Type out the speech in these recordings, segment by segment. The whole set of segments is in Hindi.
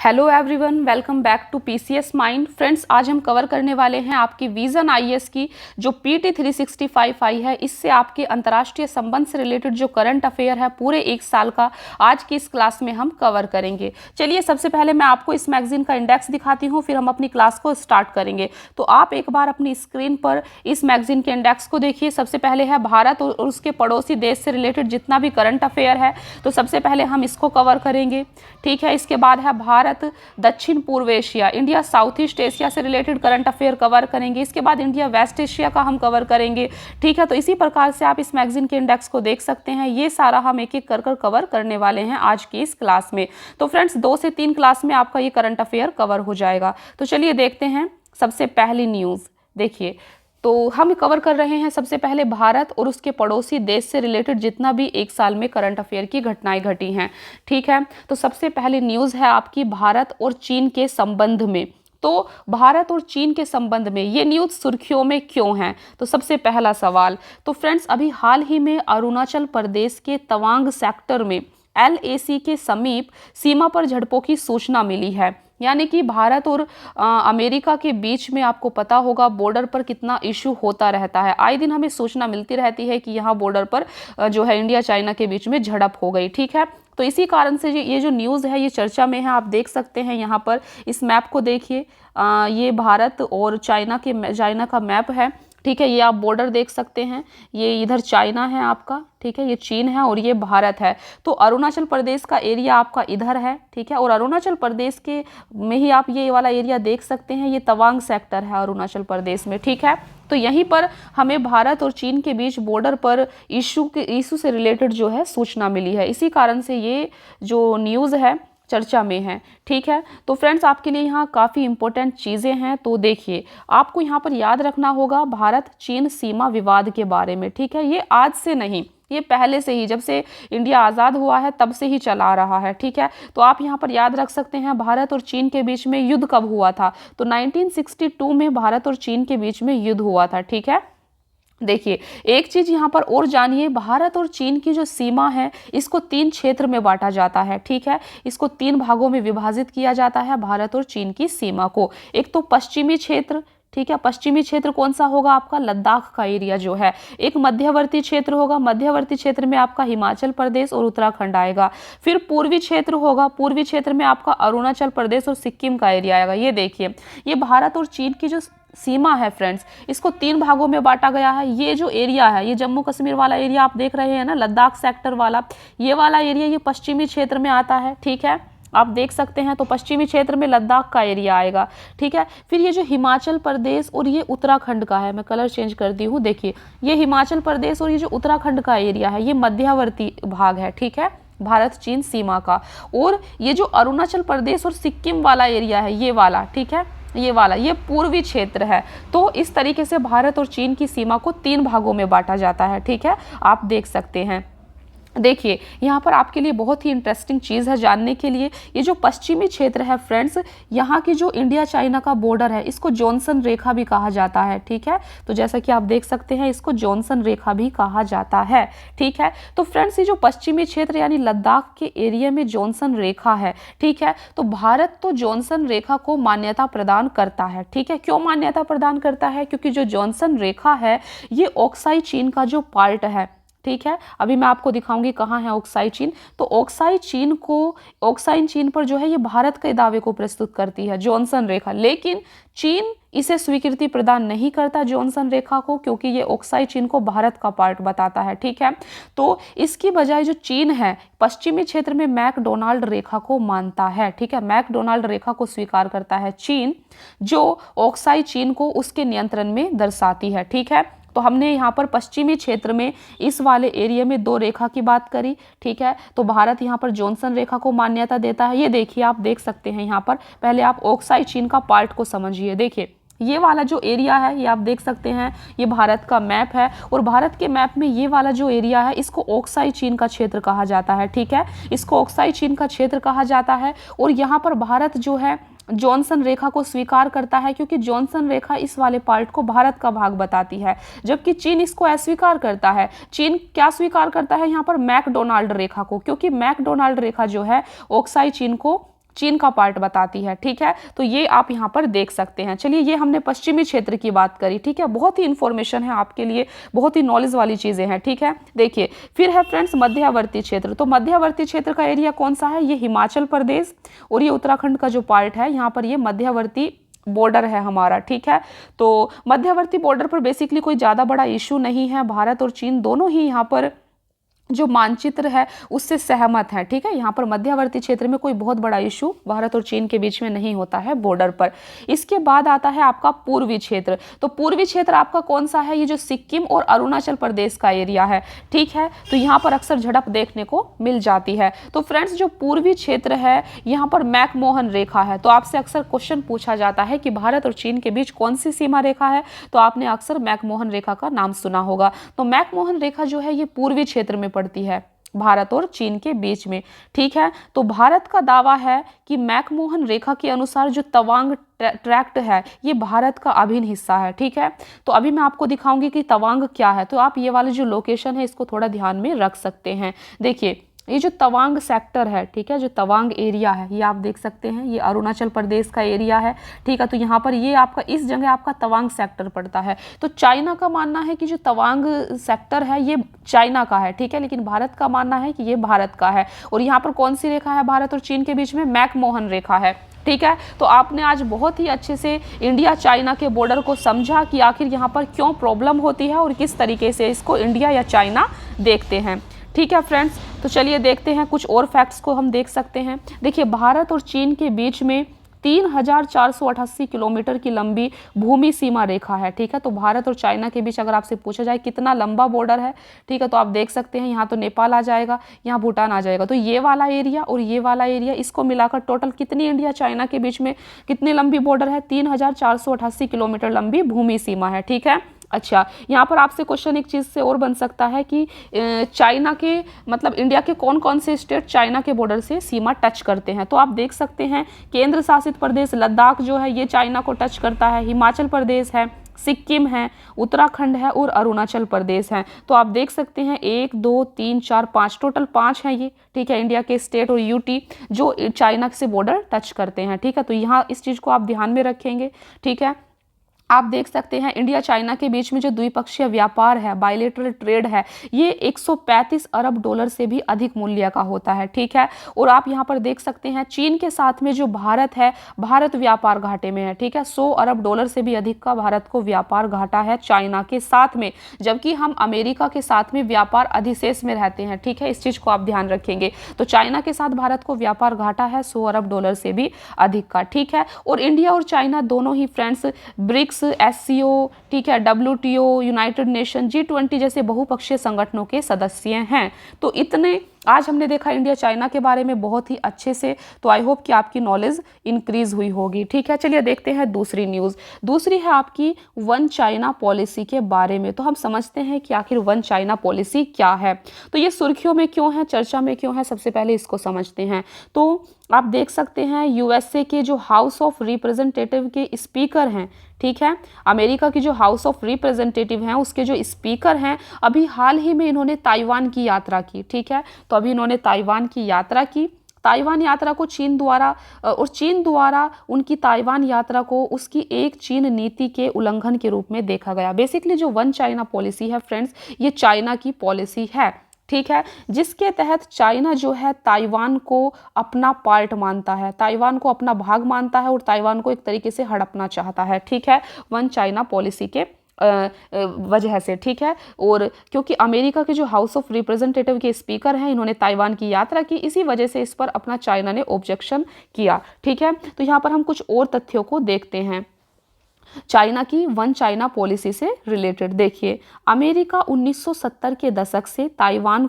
Hello everyone, welcome back to PCS mind. Friends, आज हम कवर करने वाले हैं आपकी विजन आईएएस की जो पीटी 365 आई है। इससे आपके अंतर्राष्ट्रीय संबंध से रिलेटेड जो करंट अफेयर है पूरे एक साल का आज की इस क्लास में हम कवर करेंगे। चलिए, सबसे पहले मैं आपको इस मैगजीन का इंडेक्स दिखाती हूँ, फिर हम अपनी क्लास को स्टार्ट करेंगे। तो आप एक बार अपनी स्क्रीन पर इस मैगजीन के इंडेक्स को देखिए। सबसे पहले है भारत और उसके पड़ोसी देश से रिलेटेड जितना भी करंट अफेयर है, तो सबसे पहले हम इसको कवर करेंगे। ठीक है, इसके बाद है भारत दक्षिण पूर्व Asia, India south east Asia से रिलेटेड करंट अफेयर कवर करेंगे। इसके बाद इंडिया वेस्ट एशिया का हम कवर करेंगे। ठीक है, तो इसी प्रकार से आप इस मैगजीन के इंडेक्स को देख सकते हैं। ये सारा हम एक एक कर कवर करने वाले हैं आज की इस क्लास में। तो फ्रेंड्स, 2 से 3 क्लास में आपका ये करंट अफेयर कवर हो जाएगा। तो चलिए देखते हैं सबसे पहली न्यूज़। देखिए, तो हम कवर कर रहे हैं सबसे पहले भारत और उसके पड़ोसी देश से रिलेटेड जितना भी एक साल में करंट अफेयर की घटनाएं घटी हैं। ठीक है, तो सबसे पहली न्यूज़ है आपकी भारत और चीन के संबंध में। तो भारत और चीन के संबंध में ये न्यूज़ सुर्खियों में क्यों है? तो सबसे पहला सवाल, तो फ्रेंड्स, अभी हाल ही में अरुणाचल प्रदेश के तवांग सेक्टर में LAC के समीप सीमा पर झड़पों की सूचना मिली है। यानी कि भारत और अमेरिका के बीच में आपको पता होगा बॉर्डर पर कितना इशू होता रहता है। आए दिन हमें सूचना मिलती रहती है कि यहाँ बॉर्डर पर जो है इंडिया चाइना के बीच में झड़प हो गई। ठीक है, तो इसी कारण से ये जो न्यूज़ है ये चर्चा में है। आप देख सकते हैं यहाँ पर इस मैप को देखिए, ये भारत और चाइना का मैप है। ठीक है, ये आप बॉर्डर देख सकते हैं, ये इधर चाइना है आपका, ठीक है, ये चीन है और ये भारत है। तो अरुणाचल प्रदेश का एरिया आपका इधर है। ठीक है, और अरुणाचल प्रदेश के में ही आप ये वाला एरिया देख सकते हैं, ये तवांग सेक्टर है अरुणाचल प्रदेश में। ठीक है, तो यहीं पर हमें भारत और चीन के बीच बॉर्डर पर इशू से रिलेटेड जो है सूचना मिली है। इसी कारण से ये जो न्यूज़ है चर्चा में है। ठीक है, तो फ्रेंड्स, आपके लिए यहाँ काफ़ी इंपॉर्टेंट चीज़ें हैं। तो देखिए, आपको यहाँ पर याद रखना होगा भारत चीन सीमा विवाद के बारे में। ठीक है, ये आज से नहीं, ये पहले से ही, जब से इंडिया आज़ाद हुआ है तब से ही चला आ रहा है। ठीक है, तो आप यहाँ पर याद रख सकते हैं भारत और चीन के बीच में युद्ध कब हुआ था? तो 1962 में भारत और चीन के बीच में युद्ध हुआ था। ठीक है, देखिए, एक चीज यहाँ पर और जानिए, भारत और चीन की जो सीमा है इसको 3 क्षेत्र में बांटा जाता है। ठीक है, इसको 3 भागों में विभाजित किया जाता है भारत और चीन की सीमा को। एक तो पश्चिमी क्षेत्र, ठीक है, पश्चिमी क्षेत्र कौन सा होगा? आपका लद्दाख का एरिया जो है। एक मध्यवर्ती क्षेत्र होगा, मध्यवर्ती क्षेत्र में आपका हिमाचल प्रदेश और उत्तराखंड आएगा। फिर पूर्वी क्षेत्र होगा, पूर्वी क्षेत्र में आपका अरुणाचल प्रदेश और सिक्किम का एरिया आएगा। ये देखिए, ये भारत और चीन की जो सीमा है फ्रेंड्स, इसको 3 भागों में बांटा गया है। ये जो एरिया है, ये जम्मू कश्मीर वाला एरिया आप देख रहे हैं ना, लद्दाख सेक्टर वाला, ये वाला एरिया ये पश्चिमी क्षेत्र में आता है। ठीक है, आप देख सकते हैं, तो पश्चिमी क्षेत्र में लद्दाख का एरिया आएगा। ठीक है, फिर ये जो हिमाचल प्रदेश और ये उत्तराखंड का है, मैं कलर चेंज करती हूँ, देखिए, ये हिमाचल प्रदेश और ये जो उत्तराखंड का एरिया है ये मध्यवर्ती भाग है। ठीक है, भारत चीन सीमा का। और ये जो अरुणाचल प्रदेश और सिक्किम वाला एरिया है, ये वाला, ठीक है, ये वाला, ये पूर्वी क्षेत्र है। तो इस तरीके से भारत और चीन की सीमा को 3 भागों में बांटा जाता है। ठीक है, आप देख सकते हैं। देखिए, यहाँ पर आपके लिए बहुत ही इंटरेस्टिंग चीज़ है जानने के लिए। ये जो पश्चिमी क्षेत्र है फ्रेंड्स, यहाँ की जो इंडिया चाइना का बॉर्डर है इसको जॉनसन रेखा भी कहा जाता है। ठीक है, तो जैसा कि आप देख सकते हैं, इसको जॉनसन रेखा भी कहा जाता है। ठीक है, तो फ्रेंड्स, ये जो पश्चिमी क्षेत्र यानी लद्दाख के एरिया में जॉनसन रेखा है, ठीक है, तो भारत तो जॉनसन रेखा को मान्यता प्रदान करता है। ठीक है, क्यों मान्यता प्रदान करता है? क्योंकि जो जॉनसन रेखा है ये ओक्साई चीन का जो पार्ट है। ठीक है, अभी मैं आपको दिखाऊंगी कहाँ है ओक्साई चीन। तो ओक्साई चीन पर जो है ये भारत के दावे को प्रस्तुत करती है जॉनसन रेखा, लेकिन चीन इसे स्वीकृति प्रदान नहीं करता जॉनसन रेखा को, क्योंकि ये ओक्साई चीन को भारत का पार्ट बताता है। ठीक है, तो इसकी बजाय जो चीन है पश्चिमी क्षेत्र में मैकडोनाल्ड रेखा को मानता है। ठीक है, मैकडोनाल्ड रेखा को स्वीकार करता है चीन, जो ओक्साई चीन को उसके नियंत्रण में दर्शाती है। ठीक है, तो हमने यहाँ पर पश्चिमी क्षेत्र में इस वाले एरिया में 2 रेखा की बात करी। ठीक है, तो भारत यहाँ पर जॉनसन रेखा को मान्यता देता है। ये देखिए, आप देख सकते हैं यहाँ पर, पहले आप ओक्साई चीन का पार्ट को समझिए। देखिए, ये वाला जो एरिया है ये आप देख सकते हैं, ये भारत का मैप है और भारत के मैप में ये वाला जो एरिया है इसको ओक्साई चीन का क्षेत्र कहा जाता है। ठीक है, इसको ओक्साई चीन का क्षेत्र कहा जाता है और यहाँ पर भारत जो है जॉनसन रेखा को स्वीकार करता है, क्योंकि जॉनसन रेखा इस वाले पार्ट को भारत का भाग बताती है, जबकि चीन इसको अस्वीकार करता है। चीन क्या स्वीकार करता है यहाँ पर? मैकडोनाल्ड रेखा को, क्योंकि मैकडोनाल्ड रेखा जो है ओक्साई चीन को चीन का पार्ट बताती है, ठीक है। तो ये आप यहाँ पर देख सकते हैं। चलिए, ये हमने पश्चिमी क्षेत्र की बात करी, ठीक है। बहुत ही इंफॉर्मेशन है आपके लिए, बहुत ही नॉलेज वाली चीजें हैं, ठीक है। देखिए, फिर है फ्रेंड्स मध्यावर्ती क्षेत्र। तो मध्यावर्ती क्षेत्र का एरिया कौन सा है? ये हिमाचल प्रदेश और ये उत्तराखंड का जो पार्ट है, यहाँ पर ये मध्यावर्ती बॉर्डर है हमारा, ठीक है। तो मध्यवर्ती बॉर्डर पर बेसिकली कोई ज़्यादा बड़ा इशू नहीं है। भारत और चीन दोनों ही यहाँ पर जो मानचित्र है उससे सहमत है, ठीक है। यहाँ पर मध्यवर्ती क्षेत्र में कोई बहुत बड़ा इशू भारत और चीन के बीच में नहीं होता है बॉर्डर पर। इसके बाद आता है आपका पूर्वी क्षेत्र। तो पूर्वी क्षेत्र आपका कौन सा है? ये जो सिक्किम और अरुणाचल प्रदेश का एरिया है, ठीक है। तो यहाँ पर अक्सर झड़प देखने को मिल जाती है। तो फ्रेंड्स, जो पूर्वी क्षेत्र है यहाँ पर मैकमोहन रेखा है। तो आपसे अक्सर क्वेश्चन पूछा जाता है कि भारत और चीन के बीच कौन सी सीमा रेखा है, तो आपने अक्सर मैकमोहन रेखा का नाम सुना होगा। तो मैकमोहन रेखा जो है ये पूर्वी क्षेत्र में पड़ती है भारत और चीन के बीच में, ठीक है। तो भारत का दावा है कि मैकमोहन रेखा के अनुसार जो तवांग ट्रैक्ट है ये भारत का अभिन्न हिस्सा है, ठीक है। तो अभी मैं आपको दिखाऊंगी कि तवांग क्या है। तो आप ये वाले जो लोकेशन है इसको थोड़ा ध्यान में रख सकते हैं। देखिए, ये जो तवांग सेक्टर है, ठीक है, जो तवांग एरिया है ये आप देख सकते हैं, ये अरुणाचल प्रदेश का एरिया है, ठीक है। तो यहाँ पर ये आपका इस जगह आपका तवांग सेक्टर पड़ता है। तो चाइना का मानना है कि जो तवांग सेक्टर है ये चाइना का है, ठीक है, लेकिन भारत का मानना है कि ये भारत का है। और यहाँ पर कौन सी रेखा है भारत और चीन के बीच में? मैकमोहन रेखा है, ठीक है। तो आपने आज बहुत ही अच्छे से इंडिया चाइना के बॉर्डर को समझा कि आखिर यहाँ पर क्यों प्रॉब्लम होती है और किस तरीके से इसको इंडिया या चाइना देखते हैं, ठीक है फ्रेंड्स। तो चलिए देखते हैं कुछ और फैक्ट्स को हम देख सकते हैं। देखिए, भारत और चीन के बीच में 3488 किलोमीटर की लंबी भूमि सीमा रेखा है, ठीक है। तो भारत और चाइना के बीच अगर आपसे पूछा जाए कितना लंबा बॉर्डर है, ठीक है, तो आप देख सकते हैं यहाँ तो नेपाल आ जाएगा, यहाँ भूटान आ जाएगा। तो ये वाला एरिया और ये वाला एरिया, इसको मिलाकर टोटल कितनी इंडिया चाइना के बीच में कितनी लंबी बॉर्डर है? 3488 किलोमीटर लंबी भूमि सीमा है, ठीक है। अच्छा, यहाँ पर आपसे क्वेश्चन एक चीज़ से और बन सकता है कि चाइना के मतलब इंडिया के कौन कौन से स्टेट चाइना के बॉर्डर से सीमा टच करते हैं। तो आप देख सकते हैं केंद्र शासित प्रदेश लद्दाख जो है ये चाइना को टच करता है, हिमाचल प्रदेश है, सिक्किम है, उत्तराखंड है और अरुणाचल प्रदेश है। तो आप देख सकते हैं 1 2 3 4 5 टोटल 5 हैं ये, ठीक है, इंडिया के स्टेट और यूटी जो चाइना से बॉर्डर टच करते हैं, ठीक है। तो यहाँ इस चीज़ को आप ध्यान में रखेंगे, ठीक है। आप देख सकते हैं इंडिया चाइना के बीच में जो द्विपक्षीय व्यापार है, बायलेटरल ट्रेड है, ये 135 अरब डॉलर से भी अधिक मूल्य का होता है, ठीक है। और आप यहाँ पर देख सकते हैं चीन के साथ में जो भारत है, भारत व्यापार घाटे में है, ठीक है। 100 अरब डॉलर से भी अधिक का भारत को व्यापार घाटा है चाइना के साथ में, जबकि हम अमेरिका के साथ में व्यापार अधिशेष में रहते हैं, ठीक है। इस चीज़ को आप ध्यान रखेंगे। तो चाइना के साथ भारत को व्यापार घाटा है 100 अरब डॉलर से भी अधिक का, ठीक है। और इंडिया और चाइना दोनों ही फ्रेंड्स ब्रिक्स, SCO, ठीक है, WTO, यूनाइटेड नेशन, G20 जैसे बहुपक्षीय संगठनों के सदस्य हैं। तो इतने आज हमने देखा इंडिया चाइना के बारे में बहुत ही अच्छे से। तो आई होप कि आपकी नॉलेज इंक्रीज हुई होगी, ठीक है। चलिए देखते हैं दूसरी न्यूज़। दूसरी है आपकी वन चाइना पॉलिसी के बारे में। तो हम समझते हैं कि आखिर वन चाइना पॉलिसी क्या है। तो ये सुर्खियों में क्यों है, चर्चा में क्यों है, सबसे पहले इसको समझते हैं। तो आप देख सकते हैं USA के जो हाउस ऑफ रिप्रेजेंटेटिव के स्पीकर हैं, ठीक है, अमेरिका की जो हाउस ऑफ रिप्रेजेंटेटिव हैं उसके जो स्पीकर हैं, अभी हाल ही में इन्होंने ताइवान की यात्रा की, ठीक है। तो अभी इन्होंने ताइवान की यात्रा की। ताइवान यात्रा को चीन द्वारा उनकी ताइवान यात्रा को उसकी एक चीन नीति के उल्लंघन के रूप में देखा गया। बेसिकली जो वन चाइना पॉलिसी है फ्रेंड्स, ये चाइना की पॉलिसी है, ठीक है, जिसके तहत चाइना जो है ताइवान को अपना पार्ट मानता है, ताइवान को अपना भाग मानता है और ताइवान को एक तरीके से हड़पना चाहता है, ठीक है, वन चाइना पॉलिसी के वजह से, ठीक है। और क्योंकि अमेरिका के जो हाउस ऑफ रिप्रेजेंटेटिव के स्पीकर हैं, इन्होंने ताइवान की यात्रा की, इसी वजह से इस पर अपना चाइना ने ऑब्जेक्शन किया, ठीक है। तो यहाँ पर हम कुछ और तथ्यों को देखते हैं चाइना की वन चाइना पॉलिसी से रिलेटेड। देखिए, अमेरिका 1970 के दशक से ताइवान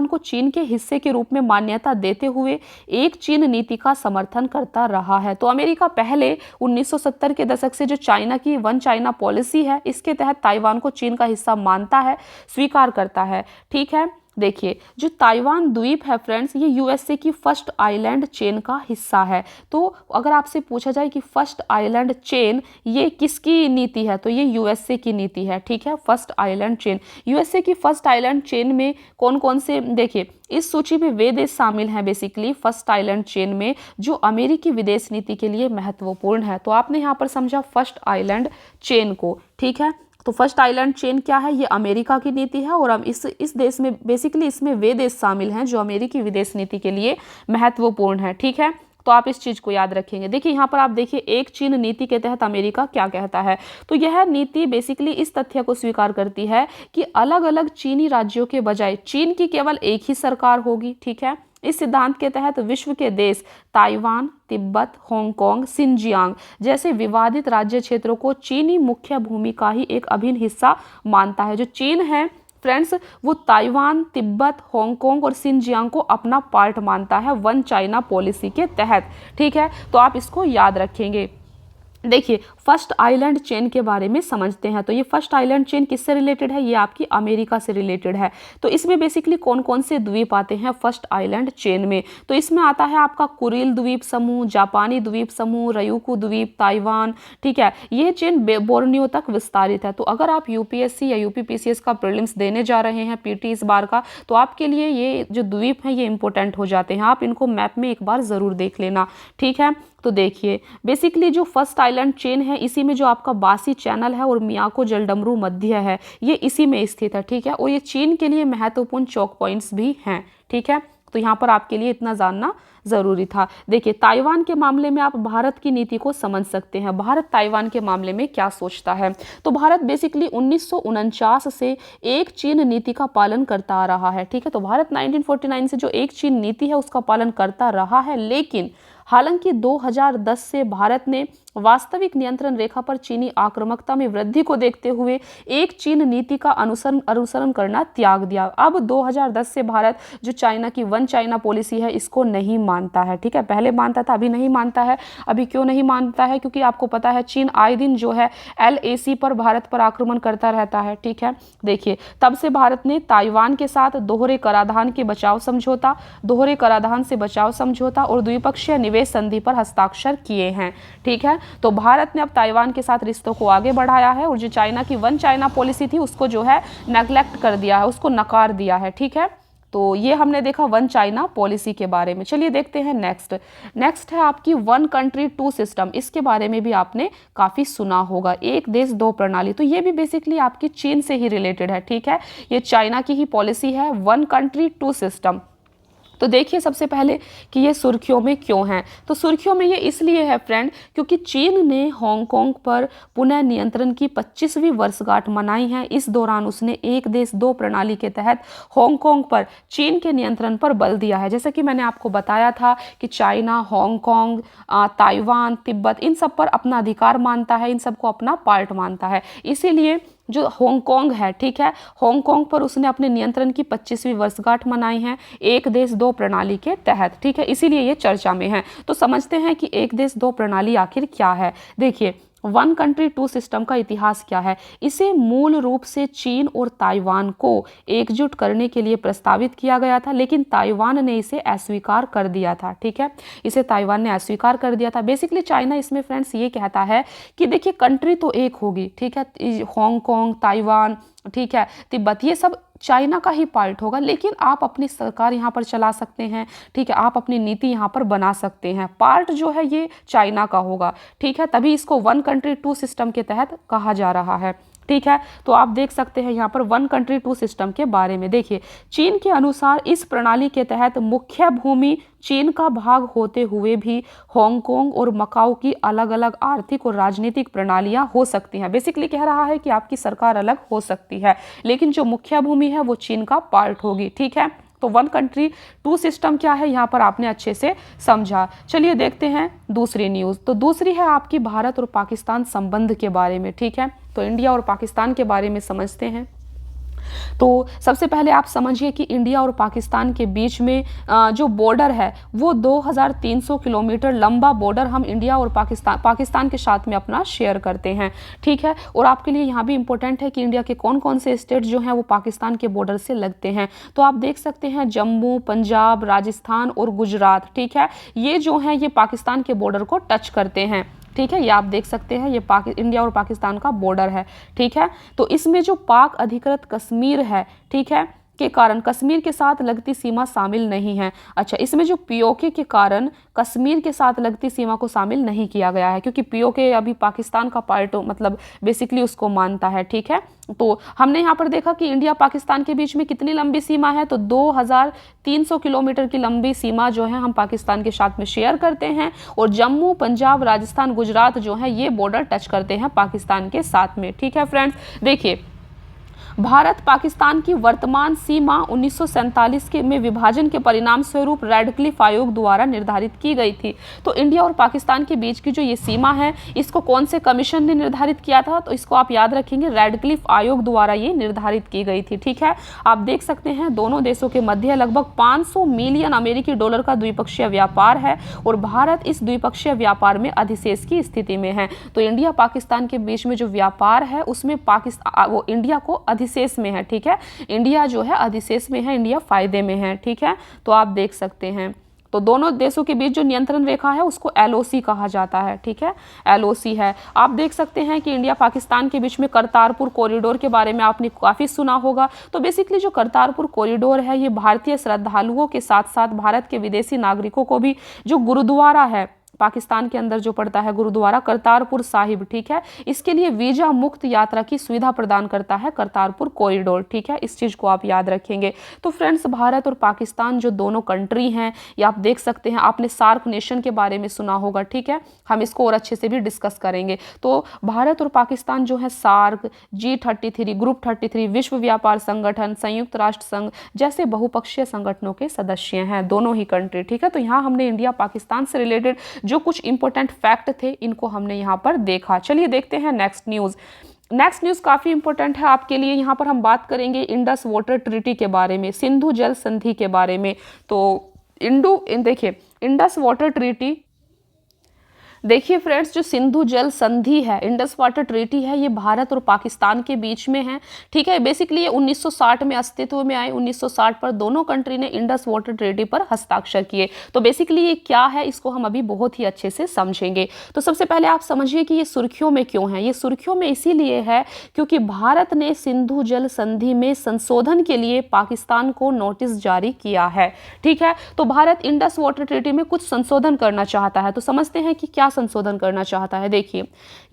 को चीन के हिस्से के रूप में मान्यता देते हुए एक चीन नीति का समर्थन करता रहा है। तो अमेरिका पहले 1970 के दशक से जो चाइना की वन चाइना पॉलिसी है, इसके तहत ताइवान को चीन का हिस्सा मानता है, स्वीकार करता है, ठीक है। देखिए जो ताइवान द्वीप है फ्रेंड्स, ये यूएसए की फर्स्ट आइलैंड चेन का हिस्सा है। तो अगर आपसे पूछा जाए कि फर्स्ट आइलैंड चेन ये किसकी नीति है, तो ये यूएसए की नीति है, ठीक है। फर्स्ट आइलैंड चेन, यूएसए की फर्स्ट आइलैंड चेन में कौन कौन से, देखिए इस सूची में वे देश शामिल हैं बेसिकली फर्स्ट आइलैंड चेन में जो अमेरिकी विदेश नीति के लिए महत्वपूर्ण है। तो आपने यहाँ पर समझा फर्स्ट आइलैंड चेन को, ठीक है। तो फर्स्ट आइलैंड चेन क्या है, ये अमेरिका की नीति है और हम इस देश में बेसिकली इसमें वे देश शामिल हैं जो अमेरिकी विदेश नीति के लिए महत्वपूर्ण है, ठीक है। तो आप इस चीज को याद रखेंगे। देखिए यहाँ पर आप देखिए एक चीन नीति के तहत अमेरिका क्या कहता है, तो यह नीति बेसिकली इस तथ्य को स्वीकार करती है कि अलग अलग चीनी राज्यों के बजाय चीन की केवल एक ही सरकार होगी, ठीक है। इस सिद्धांत के तहत विश्व के देश ताइवान, तिब्बत, हांगकांग, सिनजियांग जैसे विवादित राज्य क्षेत्रों को चीनी मुख्य भूमि का ही एक अभिन्न हिस्सा मानता है। जो चीन है फ्रेंड्स वो ताइवान, तिब्बत, हांगकांग और सिनजियांग को अपना पार्ट मानता है वन चाइना पॉलिसी के तहत, ठीक है। तो आप इसको याद रखेंगे। देखिए फर्स्ट आइलैंड चेन के बारे में समझते हैं। तो ये फर्स्ट आइलैंड चेन किससे रिलेटेड है, ये आपकी अमेरिका से रिलेटेड है। तो इसमें बेसिकली कौन कौन से द्वीप आते हैं फर्स्ट आइलैंड चेन में, तो इसमें आता है आपका कुरिल द्वीप समूह, जापानी द्वीप समूह, रयूकू द्वीप, ताइवान, ठीक है। ये चेन बोर्नियो तक विस्तारित है। तो अगर आप यूपीएससी या यूपीपीसीएस का प्रीलिम्स देने जा रहे हैं पीटी इस बार का, तो आपके लिए ये जो द्वीप हैं ये इंपॉर्टेंट हो जाते हैं। आप इनको मैप में एक बार जरूर देख लेना, ठीक है। तो देखिए बेसिकली जो फर्स्ट आइलैंड चेन है इसी में जो आपका बासी चैनल है और मियाको जलडमरू मध्य है ये इसी में स्थित है, ठीक है। और ये चीन के लिए महत्वपूर्ण चौक पॉइंट्स भी हैं, ठीक है। तो यहाँ पर आपके लिए इतना जानना जरूरी था। देखिए ताइवान के मामले में आप भारत की नीति को समझ सकते हैं। भारत ताइवान के मामले में क्या सोचता है, तो भारत बेसिकली 1949 से एक चीन नीति का पालन करता आ रहा है, ठीक है। तो भारत 1949 से जो एक चीन नीति है उसका पालन करता रहा है, लेकिन हालांकि 2010 से भारत ने वास्तविक नियंत्रण रेखा पर चीनी आक्रामकता में वृद्धि को देखते हुए एक चीन नीति का अनुसरण करना त्याग दिया। अब 2010 से भारत जो चाइना की वन चाइना पॉलिसी है इसको नहीं मानता है, ठीक है। पहले मानता था, अभी नहीं मानता है। अभी क्यों नहीं मानता है, क्योंकि आपको पता है चीन आए दिन जो है LAC पर भारत पर आक्रमण करता रहता है, ठीक है। देखिए तब से भारत ने ताइवान के साथ दोहरे कराधान के बचाव समझौता, दोहरे कराधान से बचाव समझौता और द्विपक्षीय निवेश संधि पर हस्ताक्षर किए हैं, ठीक है। तो भारत ने अब ताइवान के साथ रिश्तों को आगे बढ़ाया है और जो चाइना की वन चाइना पॉलिसी थी उसको जो है नेग्लेक्ट कर दिया है, उसको नकार दिया है, ठीक है। तो ये हमने देखा वन चाइना पॉलिसी के बारे में। चलिए देखते हैं नेक्स्ट है आपकी वन कंट्री टू सिस्टम। इसके बारे में भी आपने काफ़ी सुना होगा, एक देश दो प्रणाली। तो ये भी बेसिकली आपकी चीन से ही रिलेटेड है, ठीक है। ये चाइना की ही पॉलिसी है वन कंट्री टू सिस्टम। तो देखिए सबसे पहले कि ये सुर्खियों में क्यों है, तो सुर्खियों में ये इसलिए है फ्रेंड क्योंकि चीन ने हांगकांग पर पुनः नियंत्रण की 25वीं वर्षगांठ मनाई है। इस दौरान उसने एक देश दो प्रणाली के तहत हांगकांग पर चीन के नियंत्रण पर बल दिया है। जैसे कि मैंने आपको बताया था कि चाइना हांगकांग, ताइवान, तिब्बत इन सब पर अपना अधिकार मानता है, इन सबको अपना पार्ट मानता है। इसीलिए जो हांगकांग है, ठीक है, हांगकांग पर उसने अपने नियंत्रण की 25वीं वर्षगांठ मनाई है एक देश दो प्रणाली के तहत, ठीक है। इसीलिए ये चर्चा में है। तो समझते हैं कि एक देश दो प्रणाली आखिर क्या है। देखिए वन कंट्री टू सिस्टम का इतिहास क्या है। इसे मूल रूप से चीन और ताइवान को एकजुट करने के लिए प्रस्तावित किया गया था, लेकिन ताइवान ने इसे अस्वीकार कर दिया था, ठीक है। इसे ताइवान ने अस्वीकार कर दिया था। बेसिकली चाइना इसमें फ्रेंड्स ये कहता है कि देखिए कंट्री तो एक होगी, ठीक है, हांगकांग, ताइवान, ठीक है, तिब्बत, ये सब चाइना का ही पार्ट होगा, लेकिन आप अपनी सरकार यहाँ पर चला सकते हैं, ठीक है, आप अपनी नीति यहाँ पर बना सकते हैं। पार्ट जो है ये चाइना का होगा, ठीक है, तभी इसको वन कंट्री टू सिस्टम के तहत कहा जा रहा है, ठीक है। तो आप देख सकते हैं यहाँ पर वन कंट्री टू सिस्टम के बारे में। देखिए चीन के अनुसार इस प्रणाली के तहत मुख्य भूमि चीन का भाग होते हुए भी हांगकांग और मकाऊ की अलग अलग आर्थिक और राजनीतिक प्रणालियां हो सकती हैं। बेसिकली कह रहा है कि आपकी सरकार अलग हो सकती है, लेकिन जो मुख्य भूमि है वो चीन का पार्ट होगी, ठीक है। तो वन कंट्री टू सिस्टम क्या है यहाँ पर आपने अच्छे से समझा। चलिए देखते हैं दूसरी न्यूज़। तो दूसरी है आपकी भारत और पाकिस्तान संबंध के बारे में, ठीक है। तो इंडिया और पाकिस्तान के बारे में समझते हैं। तो सबसे पहले आप समझिए कि इंडिया और पाकिस्तान के बीच में जो बॉर्डर है वो 2300 किलोमीटर लंबा बॉर्डर हम इंडिया और पाकिस्तान के साथ में अपना शेयर करते हैं, ठीक है। और आपके लिए यहाँ भी इंपॉर्टेंट है कि इंडिया के कौन कौन से स्टेट जो हैं वो पाकिस्तान के बॉर्डर से लगते हैं। तो आप देख सकते हैं जम्मू, पंजाब, राजस्थान और गुजरात, ठीक है, ये जो हैं ये पाकिस्तान के बॉर्डर को टच करते हैं, ठीक है। ये आप देख सकते हैं, ये इंडिया और पाकिस्तान का बॉर्डर है, ठीक है। तो इसमें जो पाक अधिकृत कश्मीर है, ठीक है, के कारण कश्मीर के साथ लगती सीमा शामिल नहीं है। अच्छा, इसमें जो पीओके के कारण कश्मीर के साथ लगती सीमा को शामिल नहीं किया गया है, क्योंकि पीओके अभी पाकिस्तान का पार्ट मतलब बेसिकली उसको मानता है, ठीक है। तो हमने यहाँ पर देखा कि इंडिया पाकिस्तान के बीच में कितनी लंबी सीमा है, तो 2300 किलोमीटर की लंबी सीमा जो है हम पाकिस्तान के साथ में शेयर करते हैं। और जम्मू, पंजाब, राजस्थान, गुजरात जो है ये बॉर्डर टच करते हैं पाकिस्तान के साथ में, ठीक है फ्रेंड्स। देखिए, भारत पाकिस्तान की वर्तमान सीमा 1947 के में विभाजन के परिणाम स्वरूप रैडक्लिफ आयोग द्वारा निर्धारित की गई थी। तो इंडिया और पाकिस्तान के बीच की जो ये सीमा है इसको कौन से कमीशन ने निर्धारित किया था, तो इसको आप याद रखेंगे, रैडक्लिफ आयोग द्वारा ये निर्धारित की गई थी, ठीक है। आप देख सकते हैं दोनों देशों के मध्य लगभग 500 मिलियन अमेरिकी डॉलर का द्विपक्षीय व्यापार है और भारत इस द्विपक्षीय व्यापार में अधिशेष की स्थिति में है। तो इंडिया पाकिस्तान के बीच में जो व्यापार है उसमें पाकिस्तान वो इंडिया को अधिशेष में है, ठीक है। इंडिया जो है अधिशेष में है, इंडिया फायदे में है, ठीक है। तो आप देख सकते हैं, तो दोनों देशों के बीच जो नियंत्रण रेखा है उसको एलओसी कहा जाता है, ठीक है, एलओसी है। आप देख सकते हैं कि इंडिया पाकिस्तान के बीच में करतारपुर कॉरिडोर के बारे में आपने काफ़ी सुना होगा। तो बेसिकली जो करतारपुर कॉरिडोर है ये भारतीय श्रद्धालुओं के साथ साथ भारत के विदेशी नागरिकों को भी, जो गुरुद्वारा है पाकिस्तान के अंदर जो पड़ता है गुरुद्वारा करतारपुर साहिब, ठीक है, इसके लिए वीजा मुक्त यात्रा की सुविधा प्रदान करता है करतारपुर कॉरिडोर, ठीक है। इस चीज़ को आप याद रखेंगे। तो फ्रेंड्स, भारत और पाकिस्तान जो दोनों कंट्री हैं ये आप देख सकते हैं, आपने सार्क नेशन के बारे में सुना होगा, ठीक है, हम इसको और अच्छे से भी डिस्कस करेंगे। तो भारत और पाकिस्तान जो है सार्क, G33, ग्रुप 33, विश्व व्यापार संगठन, संयुक्त राष्ट्र संघ जैसे बहुपक्षीय संगठनों के सदस्य हैं दोनों ही कंट्री, ठीक है। तो यहाँ हमने इंडिया पाकिस्तान से रिलेटेड जो कुछ इंपॉर्टेंट फैक्ट थे इनको हमने यहाँ पर देखा। चलिए देखते हैं नेक्स्ट न्यूज़। नेक्स्ट न्यूज़ काफ़ी इंपॉर्टेंट है आपके लिए। यहाँ पर हम बात करेंगे इंडस वाटर ट्रीटी के बारे में, सिंधु जल संधि के बारे में। तो देखिए इंडस वाटर ट्रीटी, देखिए फ्रेंड्स, जो सिंधु जल संधि है, इंडस वाटर ट्रीटी है, ये भारत और पाकिस्तान के बीच में है, ठीक है। बेसिकली ये 1960 में अस्तित्व में आए। 1960 पर दोनों कंट्री ने इंडस वाटर ट्रीटी पर हस्ताक्षर किए। तो बेसिकली ये क्या है इसको हम अभी बहुत ही अच्छे से समझेंगे। तो सबसे पहले आप समझिए कि ये सुर्खियों में क्यों है। ये सुर्खियों में इसीलिए है क्योंकि भारत ने सिंधु जल संधि में संशोधन के लिए पाकिस्तान को नोटिस जारी किया है, ठीक है। तो भारत इंडस वाटर ट्रीटी में कुछ संशोधन करना चाहता है। तो समझते हैं कि क्या संशोधन करना चाहता है। देखिए,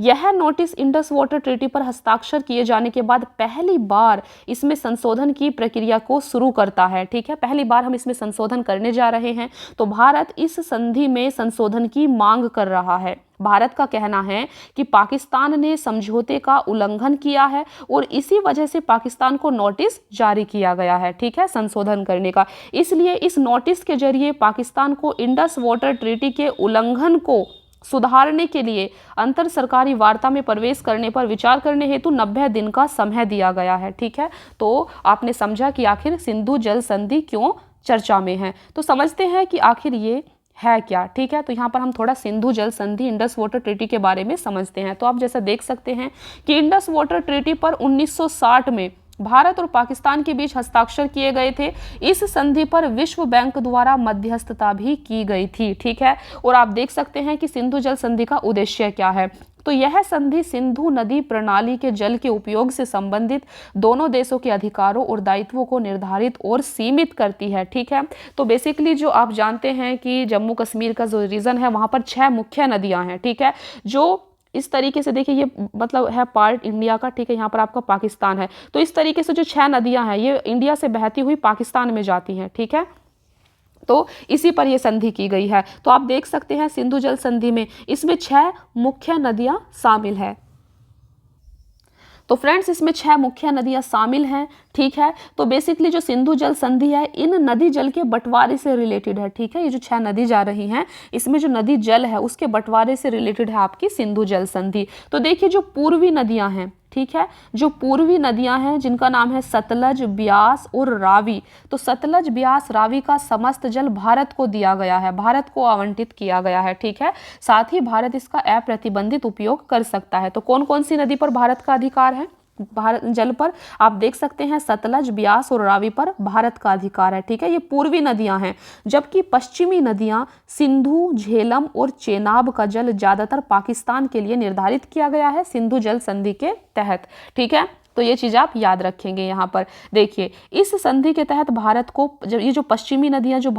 यह नोटिस इंडस वाटर ट्रीटी पर हस्ताक्षर किए जाने के बाद पहली बार इसमें संशोधन की प्रक्रिया को शुरू करता है, ठीक है। पहली बार हम इसमें संशोधन करने जा रहे हैं। तो भारत इस संधि में संशोधन की मांग कर रहा है। भारत का कहना है कि पाकिस्तान ने समझौते का उल्लंघन किया है और इसी वजह से पाकिस्तान को नोटिस जारी किया गया है, ठीक है, संशोधन करने का। इसलिए इस नोटिस के जरिए पाकिस्तान को इंडस वाटर ट्रीटी के उल्लंघन को सुधारने के लिए अंतर सरकारी वार्ता में प्रवेश करने पर विचार करने हेतु 90 दिन का समय दिया गया है, ठीक है। तो आपने समझा कि आखिर सिंधु जल संधि क्यों चर्चा में है। तो समझते हैं कि आखिर ये है क्या, ठीक है। तो यहाँ पर हम थोड़ा सिंधु जल संधि, इंडस वाटर ट्रीटी के बारे में समझते हैं। तो आप जैसा देख सकते हैं कि इंडस वाटर ट्रीटी पर 1960 में भारत और पाकिस्तान के बीच हस्ताक्षर किए गए थे। इस संधि पर विश्व बैंक द्वारा मध्यस्थता भी की गई थी, ठीक है। और आप देख सकते हैं कि सिंधु जल संधि का उद्देश्य क्या है। तो यह संधि सिंधु नदी प्रणाली के जल के उपयोग से संबंधित दोनों देशों के अधिकारों और दायित्वों को निर्धारित और सीमित करती है, ठीक है। तो बेसिकली जो आप जानते हैं कि जम्मू कश्मीर का जो रीजन है वहाँ पर 6 मुख्य नदियाँ हैं, ठीक है। जो इस तरीके से देखिए ये मतलब है पार्ट इंडिया का, ठीक है। यहाँ पर आपका पाकिस्तान है। तो इस तरीके से जो 6 नदियाँ हैं ये इंडिया से बहती हुई पाकिस्तान में जाती हैं, ठीक है। तो इसी पर यह संधि की गई है। तो आप देख सकते हैं सिंधु जल संधि में इसमें 6 मुख्य नदियाँ शामिल है। तो फ्रेंड्स इसमें 6 मुख्य नदियाँ शामिल हैं, ठीक है। तो बेसिकली जो सिंधु जल संधि है इन नदी जल के बंटवारे से रिलेटेड है। ठीक है, ये जो 6 नदी जा रही हैं इसमें जो नदी जल है उसके बंटवारे से रिलेटेड है आपकी सिंधु जल संधि। तो देखिए जो पूर्वी नदियां हैं, ठीक है, जो पूर्वी नदियां हैं जिनका नाम है सतलज, ब्यास और रावी, तो सतलज, ब्यास, रावी का समस्त जल भारत को दिया गया है, भारत को आवंटित किया गया है। ठीक है, साथ ही भारत इसका अप्रतिबंधित उपयोग कर सकता है। तो कौन कौन सी नदी पर भारत का अधिकार है? भारत जल पर आप देख सकते हैं सतलज, ब्यास और रावी पर भारत का अधिकार है। ठीक है, ये पूर्वी नदियां हैं, जबकि पश्चिमी नदियां सिंधु, झेलम और चेनाब का जल ज्यादातर पाकिस्तान के लिए निर्धारित किया गया है सिंधु जल संधि के तहत। ठीक है, तो ये चीज आप याद रखेंगे। यहाँ पर देखिए इस संधि के तहत भारत को ये जो पश्चिमी नदियां जो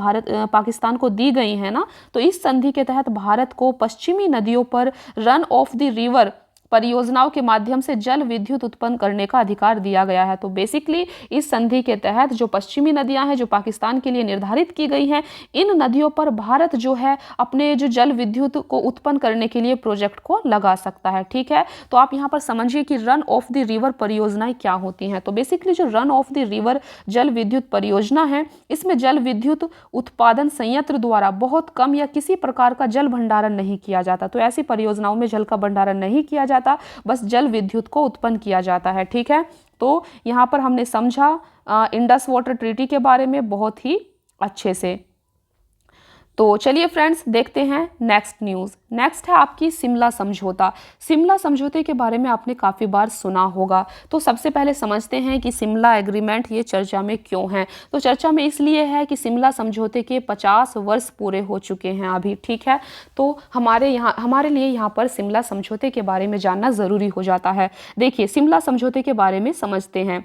पाकिस्तान को दी गई हैं ना, तो इस संधि के तहत भारत को पश्चिमी नदियों पर रन ऑफ द रिवर परियोजनाओं के माध्यम से जल विद्युत उत्पन्न करने का अधिकार दिया गया है। तो बेसिकली इस संधि के तहत जो पश्चिमी नदियां हैं जो पाकिस्तान के लिए निर्धारित की गई हैं, इन नदियों पर भारत जो है अपने जो जल विद्युत को उत्पन्न करने के लिए प्रोजेक्ट को लगा सकता है। ठीक है, तो आप यहाँ पर समझिए कि रन ऑफ द रिवर परियोजनाएं क्या होती हैं। तो बेसिकली जो रन ऑफ द रिवर जल विद्युत परियोजना है, इसमें जल विद्युत उत्पादन संयंत्र द्वारा बहुत कम या किसी प्रकार का जल भंडारण नहीं किया जाता। तो ऐसी परियोजनाओं में जल का भंडारण नहीं किया जाता, बस जल विद्युत को उत्पन्न किया जाता है। ठीक है, तो यहां पर हमने समझा इंडस वाटर ट्रीटी के बारे में बहुत ही अच्छे से। तो चलिए फ्रेंड्स देखते हैं नेक्स्ट न्यूज़। नेक्स्ट है आपकी शिमला समझौता। शिमला समझौते के बारे में आपने काफ़ी बार सुना होगा। तो सबसे पहले समझते हैं कि शिमला एग्रीमेंट ये चर्चा में क्यों है। तो चर्चा में इसलिए है कि शिमला समझौते के 50 वर्ष पूरे हो चुके हैं अभी। ठीक है, तो हमारे लिए यहाँ पर शिमला समझौते के बारे में जानना ज़रूरी हो जाता है। देखिए शिमला समझौते के बारे में समझते हैं।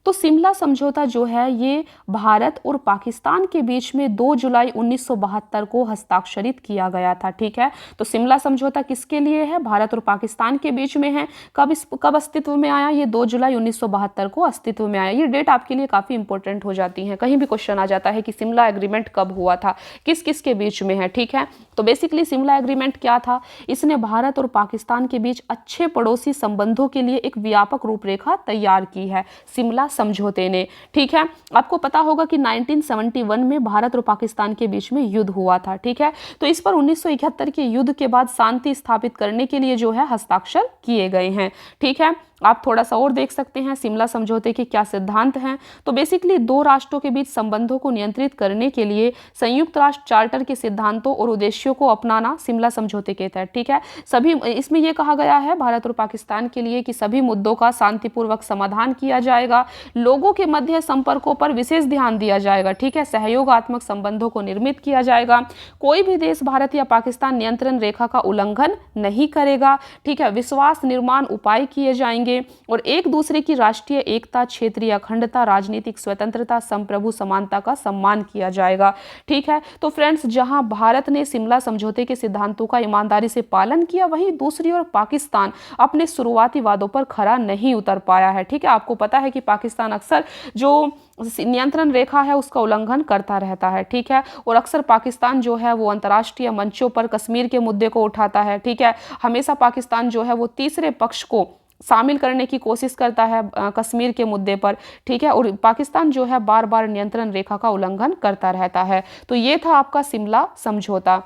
तो शिमला समझौता जो है ये भारत और पाकिस्तान के बीच में 2 जुलाई 1972 को हस्ताक्षरित किया गया था। ठीक है, तो शिमला समझौता किसके लिए है? भारत और पाकिस्तान के बीच में है। कब अस्तित्व में आया? ये 2 जुलाई 1972 को अस्तित्व में आया। ये डेट आपके लिए काफ़ी इंपॉर्टेंट हो जाती है, कहीं भी क्वेश्चन आ जाता है कि शिमला एग्रीमेंट कब हुआ था, किस किस के बीच में है। ठीक है, तो बेसिकली शिमला एग्रीमेंट क्या था? इसने भारत और पाकिस्तान के बीच अच्छे पड़ोसी संबंधों के लिए एक व्यापक रूपरेखा तैयार की है शिमला समझौते ने। ठीक है, आपको पता होगा कि 1971 में भारत और पाकिस्तान के बीच में युद्ध हुआ था। ठीक है, तो इस पर 1971 के युद्ध के बाद शांति स्थापित करने के लिए जो है हस्ताक्षर किए गए हैं। ठीक है, आप थोड़ा सा और देख सकते हैं शिमला समझौते के क्या सिद्धांत हैं। तो बेसिकली 2 राष्ट्रों के बीच संबंधों को नियंत्रित करने के लिए संयुक्त राष्ट्र चार्टर के सिद्धांतों और उद्देश्यों को अपनाना शिमला समझौते के तहत। ठीक है, सभी इसमें यह कहा गया है भारत और पाकिस्तान के लिए कि सभी मुद्दों का शांतिपूर्वक समाधान किया जाएगा, लोगों के मध्य संपर्कों पर विशेष ध्यान दिया जाएगा। ठीक है, सहयोगात्मक संबंधों को निर्मित किया जाएगा, कोई भी देश भारत या पाकिस्तान नियंत्रण रेखा का उल्लंघन नहीं करेगा। ठीक है, विश्वास निर्माण उपाय किए जाएंगे और एक दूसरे की राष्ट्रीय एकता, क्षेत्रीय अखंडता, राजनीतिक स्वतंत्रता, संप्रभु समानता का सम्मान किया जाएगा। ठीक है, तो फ्रेंड्स जहां भारत ने शिमला समझौते के सिद्धांतों का ईमानदारी से पालन किया, वहीं दूसरी ओर पाकिस्तान अपने शुरुआती वादों पर खरा नहीं उतर पाया है। ठीक है, आपको पता है कि पाकिस्तान अक्सर जो नियंत्रण रेखा है उसका उल्लंघन करता रहता है। ठीक है, और अक्सर पाकिस्तान जो है वो अंतर्राष्ट्रीय मंचों पर कश्मीर के मुद्दे को उठाता है। ठीक है, हमेशा पाकिस्तान जो है वो तीसरे पक्ष को शामिल करने की कोशिश करता है कश्मीर के मुद्दे पर। ठीक है, और पाकिस्तान जो है बार बार नियंत्रण रेखा का उल्लंघन करता रहता है। तो ये था आपका शिमला समझौता।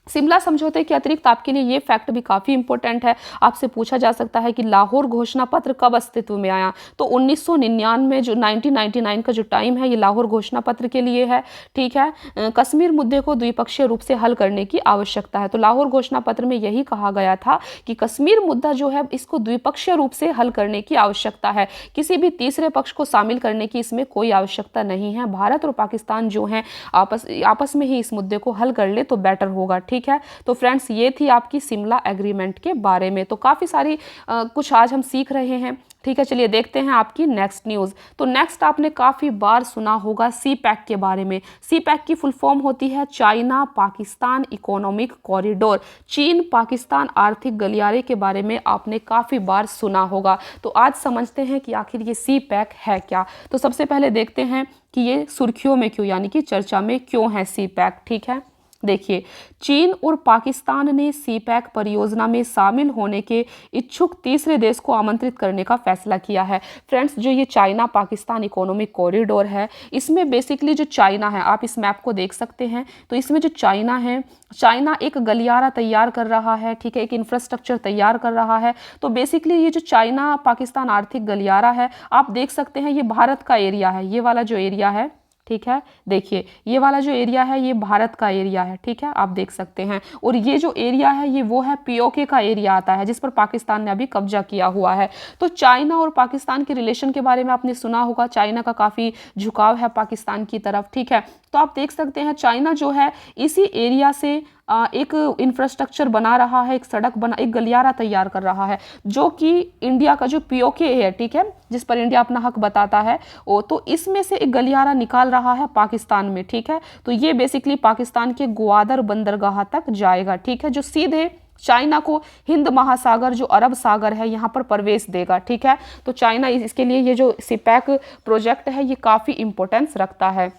शिमला समझौते के अतिरिक्त आपके लिए ये फैक्ट भी काफ़ी इंपॉर्टेंट है, आपसे पूछा जा सकता है कि लाहौर घोषणा पत्र कब अस्तित्व में आया। तो 1999 जो 1999 का जो टाइम है ये लाहौर घोषणा पत्र के लिए है। ठीक है, कश्मीर मुद्दे को द्विपक्षीय रूप से हल करने की आवश्यकता है। तो लाहौर घोषणा पत्र में यही कहा गया था कि कश्मीर मुद्दा जो है इसको द्विपक्षीय रूप से हल करने की आवश्यकता है, किसी भी तीसरे पक्ष को शामिल करने की इसमें कोई आवश्यकता नहीं है। भारत और पाकिस्तान जो हैं आपस में ही इस मुद्दे को हल कर ले तो बेटर होगा। ठीक है, तो फ्रेंड्स ये थी आपकी शिमला एग्रीमेंट के बारे में। तो काफ़ी सारी कुछ आज हम सीख रहे हैं। ठीक है, चलिए देखते हैं आपकी नेक्स्ट न्यूज़। तो नेक्स्ट आपने काफ़ी बार सुना होगा सी पैक के बारे में। सी पैक की फुल फॉर्म होती है चाइना पाकिस्तान इकोनॉमिक कॉरिडोर। चीन पाकिस्तान आर्थिक गलियारे के बारे में आपने काफ़ी बार सुना होगा। तो आज समझते हैं कि आखिर ये सी पैक है क्या। तो सबसे पहले देखते हैं कि ये सुर्खियों में क्यों, यानी कि चर्चा में क्यों है सी पैक। ठीक है, देखिए, चीन और पाकिस्तान ने सीपैक परियोजना में शामिल होने के इच्छुक तीसरे देश को आमंत्रित करने का फैसला किया है। फ्रेंड्स, जो ये चाइना पाकिस्तान इकोनॉमिक कॉरिडोर है, इसमें बेसिकली जो चाइना है, आप इस मैप को देख सकते हैं, तो इसमें जो चाइना है, चाइना एक गलियारा तैयार कर रहा है, ठीक है, एक इंफ्रास्ट्रक्चर तैयार कर रहा है। तो बेसिकली ये जो चाइना पाकिस्तान आर्थिक गलियारा है, आप देख सकते हैं, ये भारत का एरिया है, ये वाला जो एरिया है, ठीक है। देखिए, ये वाला जो एरिया है ये भारत का एरिया है, ठीक है, आप देख सकते हैं। और ये जो एरिया है ये वो है पीओके का एरिया आता है, जिस पर पाकिस्तान ने अभी कब्जा किया हुआ है। तो चाइना और पाकिस्तान के रिलेशन के बारे में आपने सुना होगा, चाइना का काफ़ी झुकाव है पाकिस्तान की तरफ, ठीक है। तो आप देख सकते हैं चाइना जो है इसी एरिया से एक इंफ्रास्ट्रक्चर बना रहा है, एक सड़क बना, एक गलियारा तैयार कर रहा है, जो कि इंडिया का जो पीओके है, ठीक है, जिस पर इंडिया अपना हक बताता है, वो तो इसमें से एक गलियारा निकाल रहा है पाकिस्तान में, ठीक है। तो ये बेसिकली पाकिस्तान के ग्वादर बंदरगाह तक जाएगा, ठीक है, जो सीधे चाइना को हिंद महासागर जो अरब सागर है यहाँ पर प्रवेश देगा, ठीक है। तो चाइना इसके लिए ये जो सीपैक प्रोजेक्ट है ये काफ़ी इंपॉर्टेंस रखता है।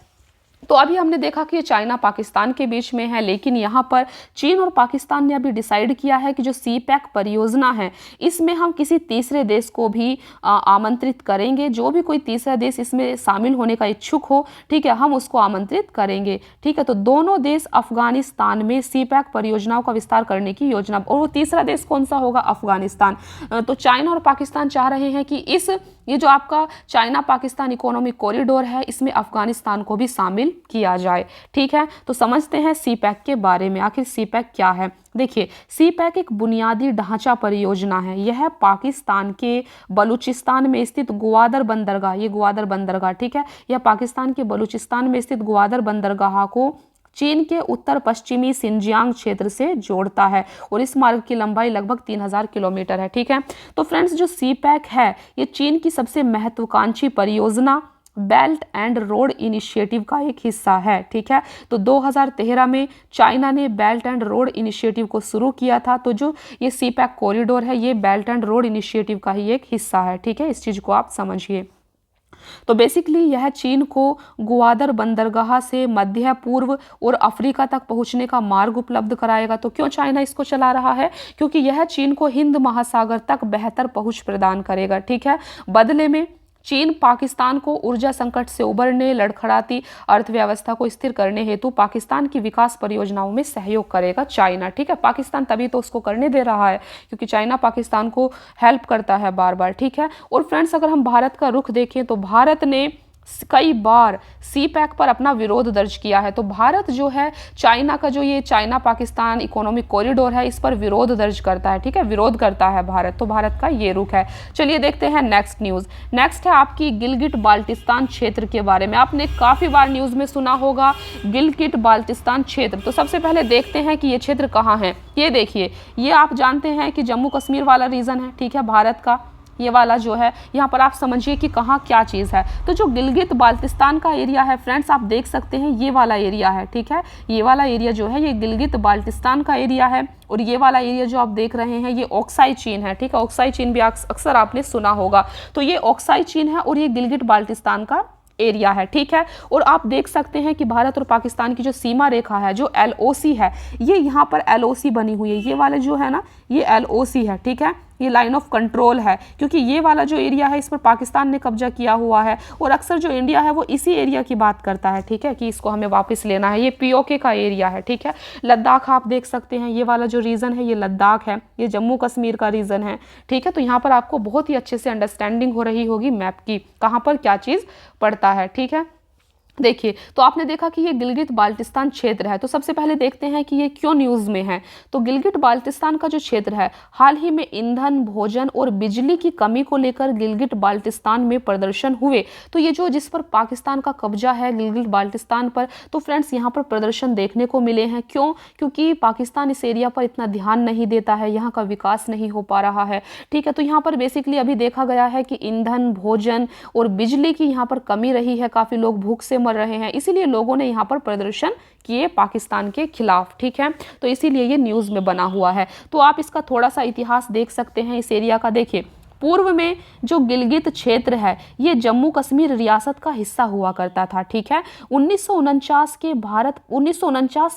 तो अभी हमने देखा कि ये चाइना पाकिस्तान के बीच में है, लेकिन यहाँ पर चीन और पाकिस्तान ने अभी डिसाइड किया है कि जो सीपैक परियोजना है इसमें हम किसी तीसरे देश को भी आमंत्रित करेंगे। जो भी कोई तीसरा देश इसमें शामिल होने का इच्छुक हो, ठीक है, हम उसको आमंत्रित करेंगे, ठीक है। तो दोनों देश अफगानिस्तान में सीपैक परियोजनाओं का विस्तार करने की योजना, और वो तीसरा देश कौन सा होगा? अफगानिस्तान। तो चाइना और पाकिस्तान चाह रहे हैं कि ये जो आपका चाइना पाकिस्तान इकोनॉमिक कॉरिडोर है इसमें अफगानिस्तान को भी शामिल किया जाए, ठीक है। तो समझते हैं सीपैक के बारे में, आखिर सीपैक क्या है। देखिए, सीपैक एक बुनियादी ढांचा परियोजना है। यह पाकिस्तान के बलूचिस्तान में स्थित ग्वादर बंदरगाह, ये ग्वादर बंदरगाह, ठीक है, यह पाकिस्तान के बलूचिस्तान में स्थित ग्वादर बंदरगाह को चीन के उत्तर पश्चिमी सिंजियांग क्षेत्र से जोड़ता है, और इस मार्ग की लंबाई लगभग 3000 किलोमीटर है, ठीक है। तो फ्रेंड्स, जो सीपैक है ये चीन की सबसे महत्वाकांक्षी परियोजना बेल्ट एंड रोड इनिशिएटिव का एक हिस्सा है, ठीक है। तो 2013 में चाइना ने बेल्ट एंड रोड इनिशिएटिव को शुरू किया था। तो जो ये सीपैक कॉरिडोर है ये बेल्ट एंड रोड इनिशिएटिव का ही एक हिस्सा है, ठीक है, इस चीज़ को आप समझिए। तो बेसिकली यह चीन को ग्वादर बंदरगाह से मध्य पूर्व और अफ्रीका तक पहुंचने का मार्ग उपलब्ध कराएगा। तो क्यों चाइना इसको चला रहा है? क्योंकि यह चीन को हिंद महासागर तक बेहतर पहुंच प्रदान करेगा, ठीक है। बदले में चीन पाकिस्तान को ऊर्जा संकट से उबरने, लड़खड़ाती अर्थव्यवस्था को स्थिर करने हेतु पाकिस्तान की विकास परियोजनाओं में सहयोग करेगा चाइना, ठीक है। पाकिस्तान तभी तो उसको करने दे रहा है क्योंकि चाइना पाकिस्तान को हेल्प करता है बार बार, ठीक है। और फ्रेंड्स, अगर हम भारत का रुख देखें तो भारत ने कई बार सीपैक पर अपना विरोध दर्ज किया है। तो भारत जो है चाइना का जो ये चाइना पाकिस्तान इकोनॉमिक कॉरिडोर है इस पर विरोध दर्ज करता है, ठीक है, विरोध करता है भारत। तो भारत का ये रुख है। चलिए देखते हैं नेक्स्ट न्यूज़। नेक्स्ट है आपकी गिलगिट बाल्टिस्तान क्षेत्र के बारे में। आपने काफ़ी बार न्यूज़ में सुना होगा गिलगिट बाल्टिस्तान क्षेत्र। तो सबसे पहले देखते हैं कि ये क्षेत्र कहाँ है। ये देखिए, ये आप जानते हैं कि जम्मू कश्मीर वाला रीजन है, ठीक है, भारत का। ये वाला जो है यहाँ पर आप समझिए कि कहाँ क्या चीज़ है। तो जो गिलगित बाल्टिस्तान का एरिया है फ्रेंड्स, आप देख सकते हैं ये वाला एरिया है, ठीक है। ये वाला एरिया जो है ये गिलगित बाल्टिस्तान का एरिया है। और ये वाला एरिया जो आप देख रहे हैं ये ऑक्साई चीन है, ठीक है। ऑक्साई चीन भी अक्सर आपने सुना होगा। तो ये ऑक्साई चीन है और ये गिलगिट बाल्टिस्तान का एरिया है, ठीक है। और आप देख सकते हैं कि भारत और पाकिस्तान की जो सीमा रेखा है, जो LOC है, ये यहाँ पर LOC बनी हुई है। ये वाला जो है ना ये LOC है, ठीक है, ये लाइन ऑफ कंट्रोल है, क्योंकि ये वाला जो एरिया है इस पर पाकिस्तान ने कब्जा किया हुआ है। और अक्सर जो इंडिया है वो इसी एरिया की बात करता है, ठीक है, कि इसको हमें वापस लेना है। ये POK का एरिया है, ठीक है। लद्दाख आप देख सकते हैं, ये वाला जो रीजन है ये लद्दाख है, ये जम्मू कश्मीर का रीजन है, ठीक है। तो यहाँ पर आपको बहुत ही अच्छे से अंडरस्टैंडिंग हो रही होगी मैप की, कहाँ पर क्या चीज़ पड़ता है, ठीक है। देखिए, तो आपने देखा कि ये गिलगित बाल्टिस्तान क्षेत्र है। तो सबसे पहले देखते हैं कि ये क्यों न्यूज़ में है। तो गिलगित बाल्टिस्तान का जो क्षेत्र है, हाल ही में ईंधन, भोजन और बिजली की कमी को लेकर गिलगित बाल्टिस्तान में प्रदर्शन हुए। तो ये जो जिस पर पाकिस्तान का कब्जा है गिलगित बाल्टिस्तान पर, तो फ्रेंड्स यहाँ पर प्रदर्शन देखने को मिले हैं। क्यों? क्योंकि पाकिस्तान इस एरिया पर इतना ध्यान नहीं देता है, यहाँ का विकास नहीं हो पा रहा है, ठीक है। तो यहाँ पर बेसिकली अभी देखा गया है कि ईंधन, भोजन और बिजली की यहाँ पर कमी रही है, काफ़ी लोग भूख से मर रहे हैं, इसीलिए लोगों ने यहाँ पर प्रदर्शन किए पाकिस्तान के खिलाफ, ठीक है। तो इसीलिए ये न्यूज़ में बना हुआ है। तो आप इसका थोड़ा सा इतिहास देख सकते हैं इस एरिया का। देखिए, पूर्व में जो गिलगित क्षेत्र है ये जम्मू कश्मीर रियासत का हिस्सा हुआ करता था। ठीक है, 1949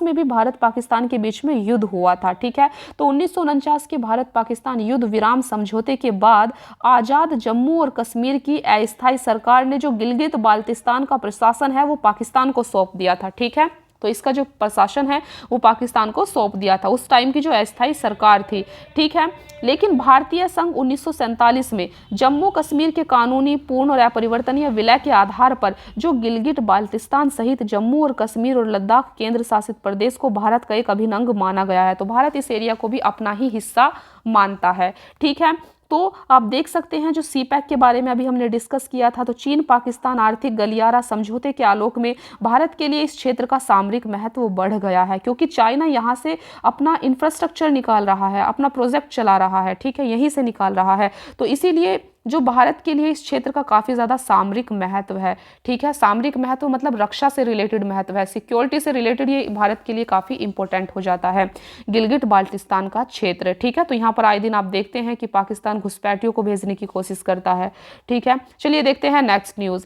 में भी भारत पाकिस्तान के बीच में युद्ध हुआ था। ठीक है, तो 1949 के भारत पाकिस्तान युद्ध विराम समझौते के बाद आजाद जम्मू और कश्मीर की अस्थायी सरकार ने जो गिलगित बाल्टिस्तान का प्रशासन है वो पाकिस्तान को सौंप दिया था। ठीक है, तो इसका जो प्रशासन है वो पाकिस्तान को सौंप दिया था, उस टाइम की जो अस्थायी सरकार थी। ठीक है, लेकिन भारतीय संघ 1947 में जम्मू कश्मीर के कानूनी पूर्ण और अपरिवर्तनीय विलय के आधार पर जो गिलगिट बाल्टिस्तान सहित जम्मू और कश्मीर और लद्दाख केंद्र शासित प्रदेश को भारत का एक अभिन्न अंग माना गया है। तो भारत इस एरिया को भी अपना ही हिस्सा मानता है। ठीक है, तो आप देख सकते हैं जो सीपैक के बारे में अभी हमने डिस्कस किया था, तो चीन पाकिस्तान आर्थिक गलियारा समझौते के आलोक में भारत के लिए इस क्षेत्र का सामरिक महत्व बढ़ गया है, क्योंकि चाइना यहाँ से अपना इंफ्रास्ट्रक्चर निकाल रहा है, अपना प्रोजेक्ट चला रहा है। ठीक है, यहीं से निकाल रहा है, तो इसीलिए जो भारत के लिए इस क्षेत्र का काफ़ी ज़्यादा सामरिक महत्व है। ठीक है, सामरिक महत्व मतलब रक्षा से रिलेटेड महत्व है, सिक्योरिटी से रिलेटेड ये भारत के लिए काफ़ी इंपॉर्टेंट हो जाता है गिलगिट बाल्टिस्तान का क्षेत्र। ठीक है, तो यहाँ पर आए दिन आप देखते हैं कि पाकिस्तान घुसपैठियों को भेजने की कोशिश करता है। ठीक है, चलिए देखते हैं नेक्स्ट न्यूज़।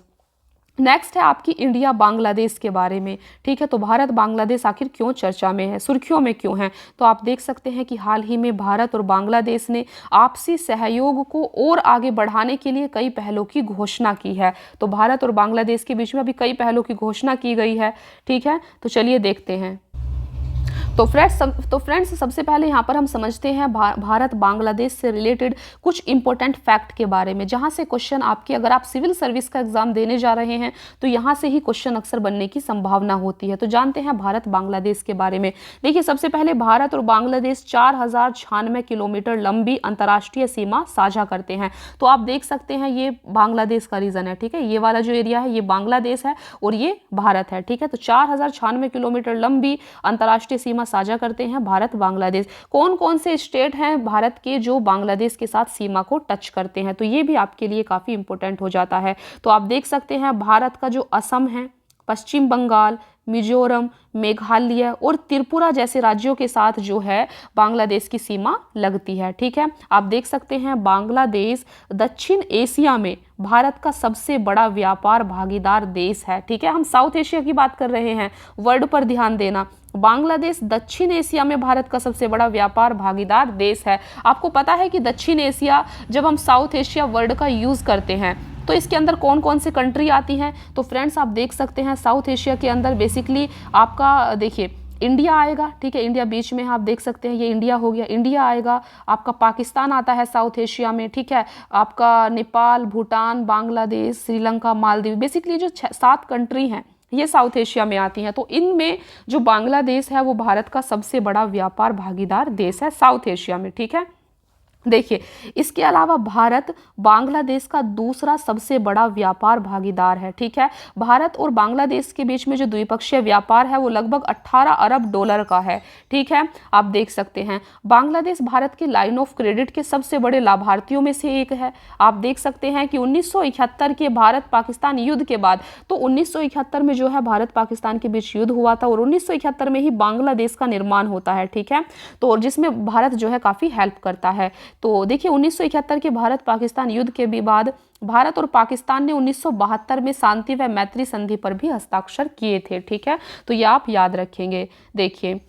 नेक्स्ट है आपकी इंडिया बांग्लादेश के बारे में। ठीक है, तो भारत बांग्लादेश आखिर क्यों चर्चा में है, सुर्खियों में क्यों है, तो आप देख सकते हैं कि हाल ही में भारत और बांग्लादेश ने आपसी सहयोग को और आगे बढ़ाने के लिए कई पहलों की घोषणा की है। तो भारत और बांग्लादेश के बीच में अभी कई पहलों की घोषणा की गई है। ठीक है, तो चलिए देखते हैं। तो फ्रेंड्स सबसे पहले यहाँ पर हम समझते हैं भारत बांग्लादेश से रिलेटेड कुछ इंपॉर्टेंट फैक्ट के बारे में, जहाँ से क्वेश्चन आपके, अगर आप सिविल सर्विस का एग्जाम देने जा रहे हैं तो यहाँ से ही क्वेश्चन अक्सर बनने की संभावना होती है। तो जानते हैं भारत बांग्लादेश के बारे में। देखिए, सबसे पहले भारत और बांग्लादेश 4096 किलोमीटर लंबी अंतर्राष्ट्रीय सीमा साझा करते हैं। तो आप देख सकते हैं ये बांग्लादेश का रीजन है। ठीक है, ये वाला जो एरिया है ये बांग्लादेश है और ये भारत है। ठीक है, तो 4096 किलोमीटर लंबी अंतर्राष्ट्रीय सीमा साझा करते हैं भारत बांग्लादेश। कौन कौन से स्टेट हैं भारत के जो बांग्लादेश के साथ सीमा को टच करते हैं, तो ये भी आपके लिए काफी इंपॉर्टेंट हो जाता है। तो आप देख सकते हैं भारत का जो असम है, पश्चिम बंगाल, मिजोरम, मेघालय और त्रिपुरा जैसे राज्यों के साथ जो है बांग्लादेश की सीमा लगती है। ठीक है, आप देख सकते हैं बांग्लादेश दक्षिण एशिया में भारत का सबसे बड़ा व्यापार भागीदार देश है। ठीक है, हम साउथ एशिया की बात कर रहे हैं, वर्ड पर ध्यान देना। बांग्लादेश दक्षिण एशिया में भारत का सबसे बड़ा व्यापार भागीदार देश है। आपको पता है कि दक्षिण एशिया, जब हम साउथ एशिया वर्ड का यूज़ करते हैं तो इसके अंदर कौन कौन सी कंट्री आती हैं, तो फ्रेंड्स आप देख सकते हैं साउथ एशिया के अंदर बेसिकली आपका देखिए इंडिया आएगा। ठीक है, इंडिया बीच में आप देख सकते हैं, ये इंडिया हो गया, इंडिया आएगा, आपका पाकिस्तान आता है साउथ एशिया में। ठीक है, आपका नेपाल, भूटान, बांग्लादेश, श्रीलंका, मालदीव, बेसिकली जो 7 कंट्री हैं ये साउथ एशिया में आती हैं। तो इनमें जो बांग्लादेश है वो भारत का सबसे बड़ा व्यापार भागीदार देश है साउथ एशिया में। ठीक है, देखिए इसके अलावा भारत बांग्लादेश का दूसरा सबसे बड़ा व्यापार भागीदार है। ठीक है, भारत और बांग्लादेश के बीच में जो द्विपक्षीय व्यापार है वो लगभग 18 अरब डॉलर का है। ठीक है, आप देख सकते हैं बांग्लादेश भारत के लाइन ऑफ क्रेडिट के सबसे बड़े लाभार्थियों में से एक है। आप देख सकते हैं कि 1971 के भारत पाकिस्तान युद्ध के बाद, तो 1971 में जो है भारत पाकिस्तान के बीच युद्ध हुआ था और 1971 में ही बांग्लादेश का निर्माण होता है। ठीक है, तो जिसमें भारत जो है काफ़ी हेल्प करता है। तो देखिए 1971 के भारत पाकिस्तान युद्ध के बाद भारत और पाकिस्तान ने 1972 में शांति व मैत्री संधि पर भी हस्ताक्षर किए थे। ठीक है, तो ये आप याद रखेंगे। देखिए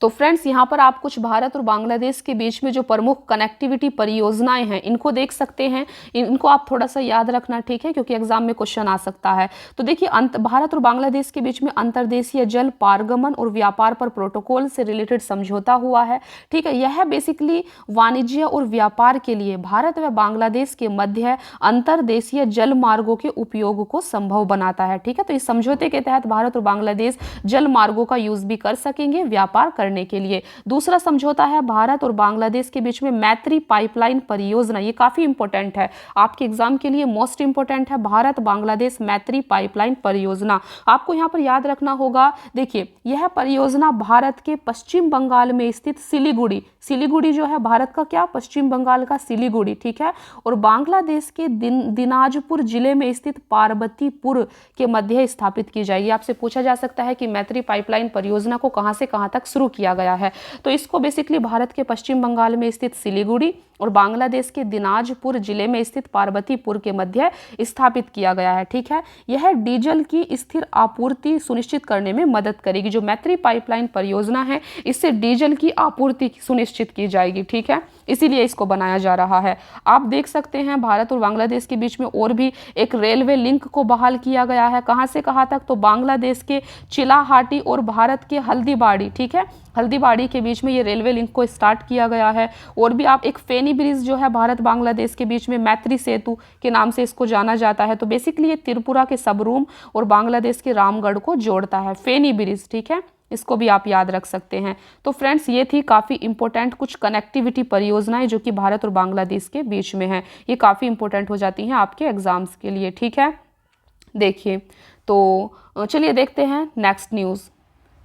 तो फ्रेंड्स यहाँ पर आप कुछ भारत और बांग्लादेश के बीच में जो प्रमुख कनेक्टिविटी परियोजनाएं हैं इनको देख सकते हैं, इनको आप थोड़ा सा याद रखना। ठीक है, क्योंकि एग्जाम में क्वेश्चन आ सकता है। तो देखिए भारत और बांग्लादेश के बीच में अंतर्देशीय जल पारगमन और व्यापार पर प्रोटोकॉल से रिलेटेड समझौता हुआ है। ठीक है, यह बेसिकली वाणिज्य और व्यापार के लिए भारत व बांग्लादेश के मध्य अंतर्देशीय जल मार्गों के उपयोग को संभव बनाता है। ठीक है, तो इस समझौते के तहत भारत और बांग्लादेश जल मार्गों का यूज भी कर सकेंगे व्यापार करने के लिए। दूसरा समझौता है भारत और बांग्लादेश के बीच में मैत्री पाइपलाइन परियोजना। ये काफी इंपॉर्टेंट है, आपके एग्जाम के लिए मोस्ट इंपॉर्टेंट है भारत बांग्लादेश मैत्री पाइपलाइन परियोजना। आपको यहाँ पर याद रखना होगा, देखिए यह परियोजना भारत के पश्चिम बंगाल में स्थित सिलीगुड़ी जो है भारत का क्या, पश्चिम बंगाल का सिलीगुड़ी। ठीक है, और बांग्लादेश के दिनाजपुर जिले में स्थित पार्वतीपुर के मध्य स्थापित की जाएगी। आपसे पूछा जा सकता है कि मैत्री पाइपलाइन परियोजना को कहां से कहां तक शुरू किया गया है, तो इसको बेसिकली भारत के पश्चिम बंगाल में स्थित सिलीगुड़ी और बांग्लादेश के दिनाजपुर जिले में स्थित पार्वतीपुर के मध्य स्थापित किया गया है। ठीक है, यह डीजल की स्थिर आपूर्ति सुनिश्चित करने में मदद करेगी। जो मैत्री पाइपलाइन परियोजना है, इससे डीजल की आपूर्ति सुनिश्चित की जाएगी। ठीक है, इसीलिए इसको बनाया जा रहा है। आप देख सकते हैं भारत और बांग्लादेश के बीच में और भी एक रेलवे लिंक को बहाल किया गया है। कहां से कहां तक? तो बांग्लादेश के चिलाहाटी और भारत के हल्दीबाड़ी, ठीक है, हल्दीबाड़ी के बीच में ये रेलवे लिंक को स्टार्ट किया गया है। और भी आप एक फेनी ब्रिज जो है भारत बांग्लादेश के बीच में, मैत्री सेतु के नाम से इसको जाना जाता है। तो बेसिकली ये त्रिपुरा के सबरूम और बांग्लादेश के रामगढ़ को जोड़ता है, फेनी ब्रिज। ठीक है, इसको भी आप याद रख सकते हैं। तो फ्रेंड्स, ये थी काफ़ी इंपॉर्टेंट कुछ कनेक्टिविटी परियोजनाएं जो कि भारत और बांग्लादेश के बीच में है। ये काफ़ी इंपॉर्टेंट हो जाती हैं आपके एग्जाम्स के लिए। ठीक है, देखिए, तो चलिए देखते हैं नेक्स्ट न्यूज़।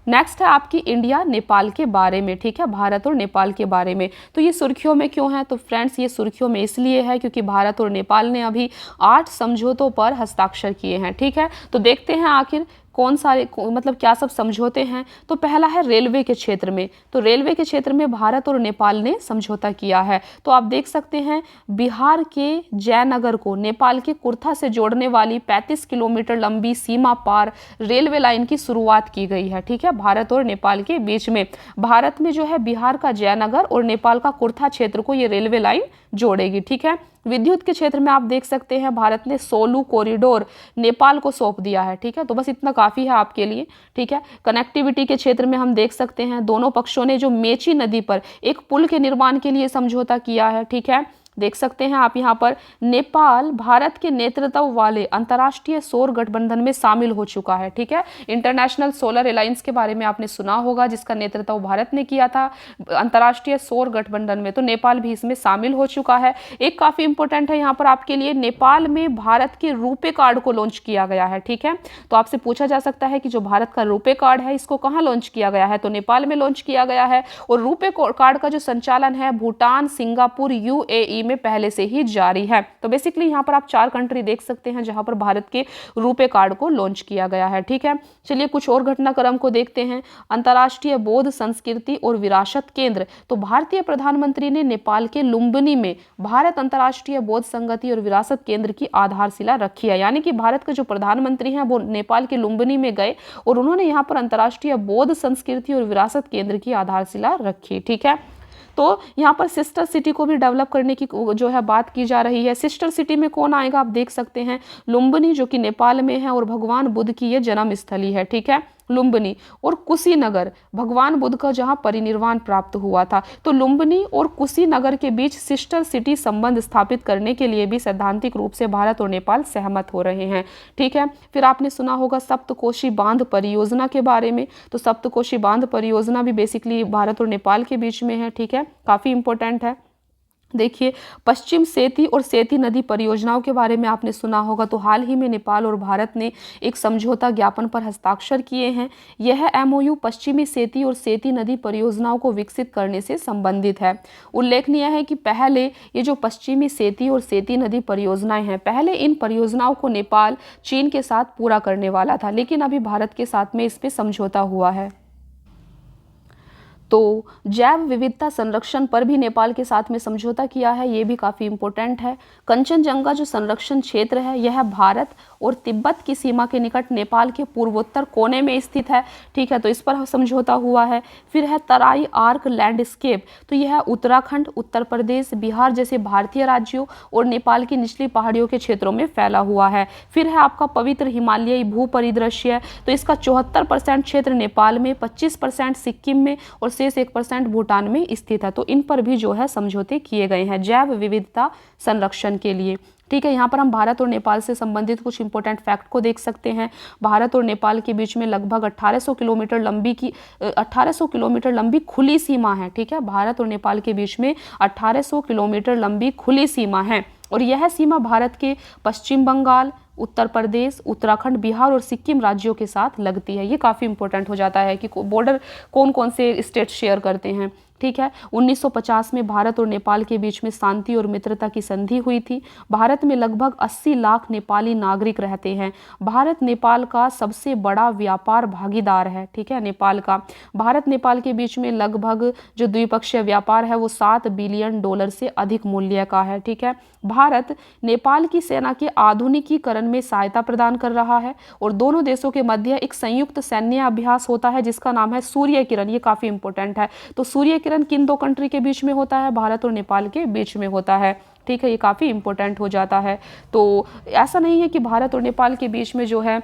नेक्स्ट है आपकी इंडिया नेपाल के बारे में। ठीक है, भारत और नेपाल के बारे में। तो ये सुर्खियों में क्यों है? तो फ्रेंड्स, ये सुर्खियों में इसलिए है क्योंकि भारत और नेपाल ने अभी 8 समझौतों पर हस्ताक्षर किए हैं। ठीक है, तो देखते हैं आखिर कौन सारे मतलब क्या सब समझौते हैं। तो पहला है रेलवे के क्षेत्र में। तो रेलवे के क्षेत्र में भारत और नेपाल ने समझौता किया है। तो आप देख सकते हैं बिहार के जयनगर को नेपाल के कुर्था से जोड़ने वाली 35 किलोमीटर लंबी सीमा पार रेलवे लाइन की शुरुआत की गई है। ठीक है, भारत और नेपाल के बीच में। भारत में जो है बिहार का जयनगर और नेपाल का कुर्था क्षेत्र को ये रेलवे लाइन जोड़ेगी। ठीक है, विद्युत के क्षेत्र में आप देख सकते हैं भारत ने सोलू कॉरिडोर नेपाल को सौंप दिया है। ठीक है, तो बस इतना काफ़ी है आपके लिए। ठीक है, कनेक्टिविटी के क्षेत्र में हम देख सकते हैं दोनों पक्षों ने जो मेची नदी पर एक पुल के निर्माण के लिए समझौता किया है। ठीक है, देख सकते हैं आप यहाँ पर नेपाल भारत के नेतृत्व वाले अंतर्राष्ट्रीय सौर गठबंधन में शामिल हो चुका है। ठीक है, इंटरनेशनल सोलर अलायंस के बारे में आपने सुना होगा, जिसका नेतृत्व भारत ने किया था अंतर्राष्ट्रीय सौर गठबंधन में। तो नेपाल भी इसमें शामिल हो चुका है। एक काफ़ी इंपॉर्टेंट है यहाँ पर आपके लिए, नेपाल में भारत के रुपे कार्ड को लॉन्च किया गया है। ठीक है, तो आपसे पूछा जा सकता है कि जो भारत का रुपे कार्ड है इसको कहाँ लॉन्च किया गया है? तो नेपाल में लॉन्च किया गया है। और रुपे कार्ड का जो संचालन है भूटान, सिंगापुर, यूएई में पहले से ही जारी है। तो बेसिकली यहाँ पर आप 4 कंट्री देख सकते हैं जहां पर भारत के रुपे कार्ड को लॉन्च किया गया है। ठीक है, चलिए कुछ और घटनाक्रम को देखते हैं। अंतर्राष्ट्रीय बौद्ध संस्कृति और विरासत केंद्र। तो भारतीय प्रधानमंत्री ने नेपाल के लुम्बिनी में भारत अंतर्राष्ट्रीय बौद्ध संगति और विरासत केंद्र की आधारशिला रखी है। यानी कि भारत के जो प्रधानमंत्री हैं वो नेपाल के लुम्बिनी में गए और उन्होंने यहाँ पर अंतर्राष्ट्रीय बौद्ध संस्कृति और विरासत केंद्र की आधारशिला रखी। ठीक है, तो यहाँ पर सिस्टर सिटी को भी डेवलप करने की जो है बात की जा रही है। सिस्टर सिटी में कौन आएगा? आप देख सकते हैं लुम्बिनी जो कि नेपाल में है और भगवान बुद्ध की ये जन्म स्थली है। ठीक है, लुम्बिनी और कुशीनगर भगवान बुद्ध का जहां परिनिर्वाण प्राप्त हुआ था। तो लुम्बिनी और कुशीनगर के बीच सिस्टर सिटी संबंध स्थापित करने के लिए भी सैद्धांतिक रूप से भारत और नेपाल सहमत हो रहे हैं। ठीक है, फिर आपने सुना होगा सप्तकोशी बांध परियोजना के बारे में। तो सप्तकोशी बांध परियोजना भी बेसिकली भारत और नेपाल के बीच में है। ठीक है, काफ़ी इंपॉर्टेंट है। देखिए, पश्चिम सेती और सेती नदी परियोजनाओं के बारे में आपने सुना होगा। तो हाल ही में नेपाल और भारत ने एक समझौता ज्ञापन पर हस्ताक्षर किए हैं। यह एमओयू पश्चिमी सेती और सेती नदी परियोजनाओं को विकसित करने से संबंधित है। उल्लेखनीय है कि पहले ये जो पश्चिमी सेती और सेती नदी परियोजनाएं हैं, पहले इन परियोजनाओं को नेपाल चीन के साथ पूरा करने वाला था, लेकिन अभी भारत के साथ में इस पर समझौता हुआ है। तो जैव विविधता संरक्षण पर भी नेपाल के साथ में समझौता किया है, ये भी काफ़ी इम्पोर्टेंट है। कंचनजंगा जो संरक्षण क्षेत्र है यह भारत और तिब्बत की सीमा के निकट नेपाल के पूर्वोत्तर कोने में स्थित है। ठीक है, तो इस पर समझौता हुआ है। फिर है तराई आर्क लैंडस्केप। तो यह उत्तराखंड, उत्तर प्रदेश, बिहार जैसे भारतीय राज्यों और नेपाल की निचली पहाड़ियों के क्षेत्रों में फैला हुआ है। फिर है आपका पवित्र हिमालयी भू परिदृश्य। तो इसका 74% क्षेत्र नेपाल में, 25% सिक्किम में और शेष 1% भूटान में स्थित है। तो इन पर भी जो है समझौते किए गए हैं जैव विविधता संरक्षण के लिए। ठीक है, यहाँ पर हम भारत और नेपाल से संबंधित कुछ इंपॉर्टेंट फैक्ट को देख सकते हैं। भारत और नेपाल के बीच में लगभग 1800 किलोमीटर लंबी खुली सीमा है। ठीक है, भारत और नेपाल के बीच में 1800 किलोमीटर लंबी खुली सीमा है और यह सीमा भारत के पश्चिम बंगाल, उत्तर प्रदेश, उत्तराखंड, बिहार और सिक्किम राज्यों के साथ लगती है। ये काफ़ी इंपॉर्टेंट हो जाता है कि बॉर्डर कौन कौन से स्टेट शेयर करते हैं। ठीक है। 1950 में भारत और नेपाल के बीच में शांति और मित्रता की संधि हुई थी। भारत में लगभग 80 लाख नेपाली नागरिक रहते हैं। भारत नेपाल का सबसे बड़ा व्यापार भागीदार है, ठीक है, नेपाल का। भारत नेपाल के बीच में लगभग जो द्विपक्षीय व्यापार है वो $7 बिलियन से अधिक मूल्य का है, ठीक है। भारत नेपाल की सेना के आधुनिकीकरण में सहायता प्रदान कर रहा है और दोनों देशों के मध्य एक संयुक्त सैन्य अभ्यास होता है जिसका नाम है सूर्य किरण। ये काफी इंपॉर्टेंट है। तो सूर्य किरण किन दो कंट्री के बीच में होता है? भारत और नेपाल के बीच में होता है, ठीक है। ये काफी इंपॉर्टेंट हो जाता है। तो ऐसा नहीं है कि भारत और नेपाल के बीच में जो है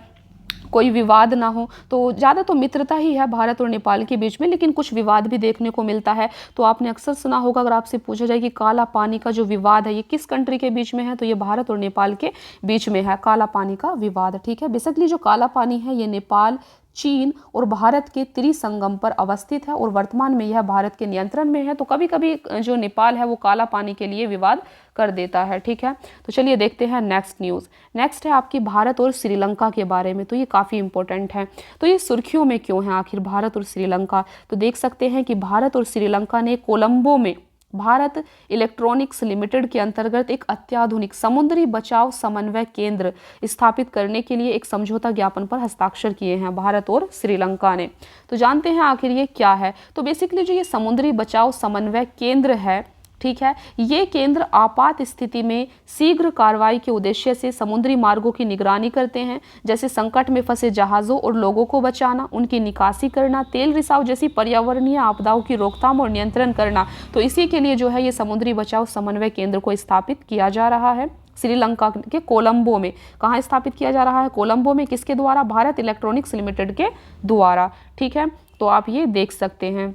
कोई विवाद ना हो, तो ज़्यादा तो मित्रता ही है भारत और नेपाल के बीच में, लेकिन कुछ विवाद भी देखने को मिलता है। तो आपने अक्सर सुना होगा, अगर आपसे पूछा जाए कि काला पानी का जो विवाद है ये किस कंट्री के बीच में है, तो ये भारत और नेपाल के बीच में है, काला पानी का विवाद, ठीक है। बेसिकली जो काला पानी है ये नेपाल, चीन और भारत के त्रिसंगम पर अवस्थित है और वर्तमान में यह भारत के नियंत्रण में है। तो कभी कभी जो नेपाल है वो काला पानी के लिए विवाद कर देता है, ठीक है। तो चलिए देखते हैं नेक्स्ट न्यूज़। नेक्स्ट है आपकी भारत और श्रीलंका के बारे में। तो ये काफ़ी इंपॉर्टेंट है। तो ये सुर्खियों में क्यों है आखिर भारत और श्रीलंका? तो देख सकते हैं कि भारत और श्रीलंका ने कोलंबो में भारत इलेक्ट्रॉनिक्स लिमिटेड के अंतर्गत एक अत्याधुनिक समुद्री बचाव समन्वय केंद्र स्थापित करने के लिए एक समझौता ज्ञापन पर हस्ताक्षर किए हैं भारत और श्रीलंका ने। तो जानते हैं आखिर ये क्या है। तो बेसिकली जो ये समुद्री बचाव समन्वय केंद्र है, ठीक है, ये केंद्र आपात स्थिति में शीघ्र कार्रवाई के उद्देश्य से समुद्री मार्गों की निगरानी करते हैं, जैसे संकट में फंसे जहाज़ों और लोगों को बचाना, उनकी निकासी करना, तेल रिसाव जैसी पर्यावरणीय आपदाओं की रोकथाम और नियंत्रण करना। तो इसी के लिए जो है ये समुद्री बचाव समन्वय केंद्र को स्थापित किया जा रहा है श्रीलंका के कोलंबो में। कहाँ स्थापित किया जा रहा है? कोलंबो में। किसके द्वारा? भारत इलेक्ट्रॉनिक्स लिमिटेड के द्वारा, ठीक है। तो आप ये देख सकते हैं।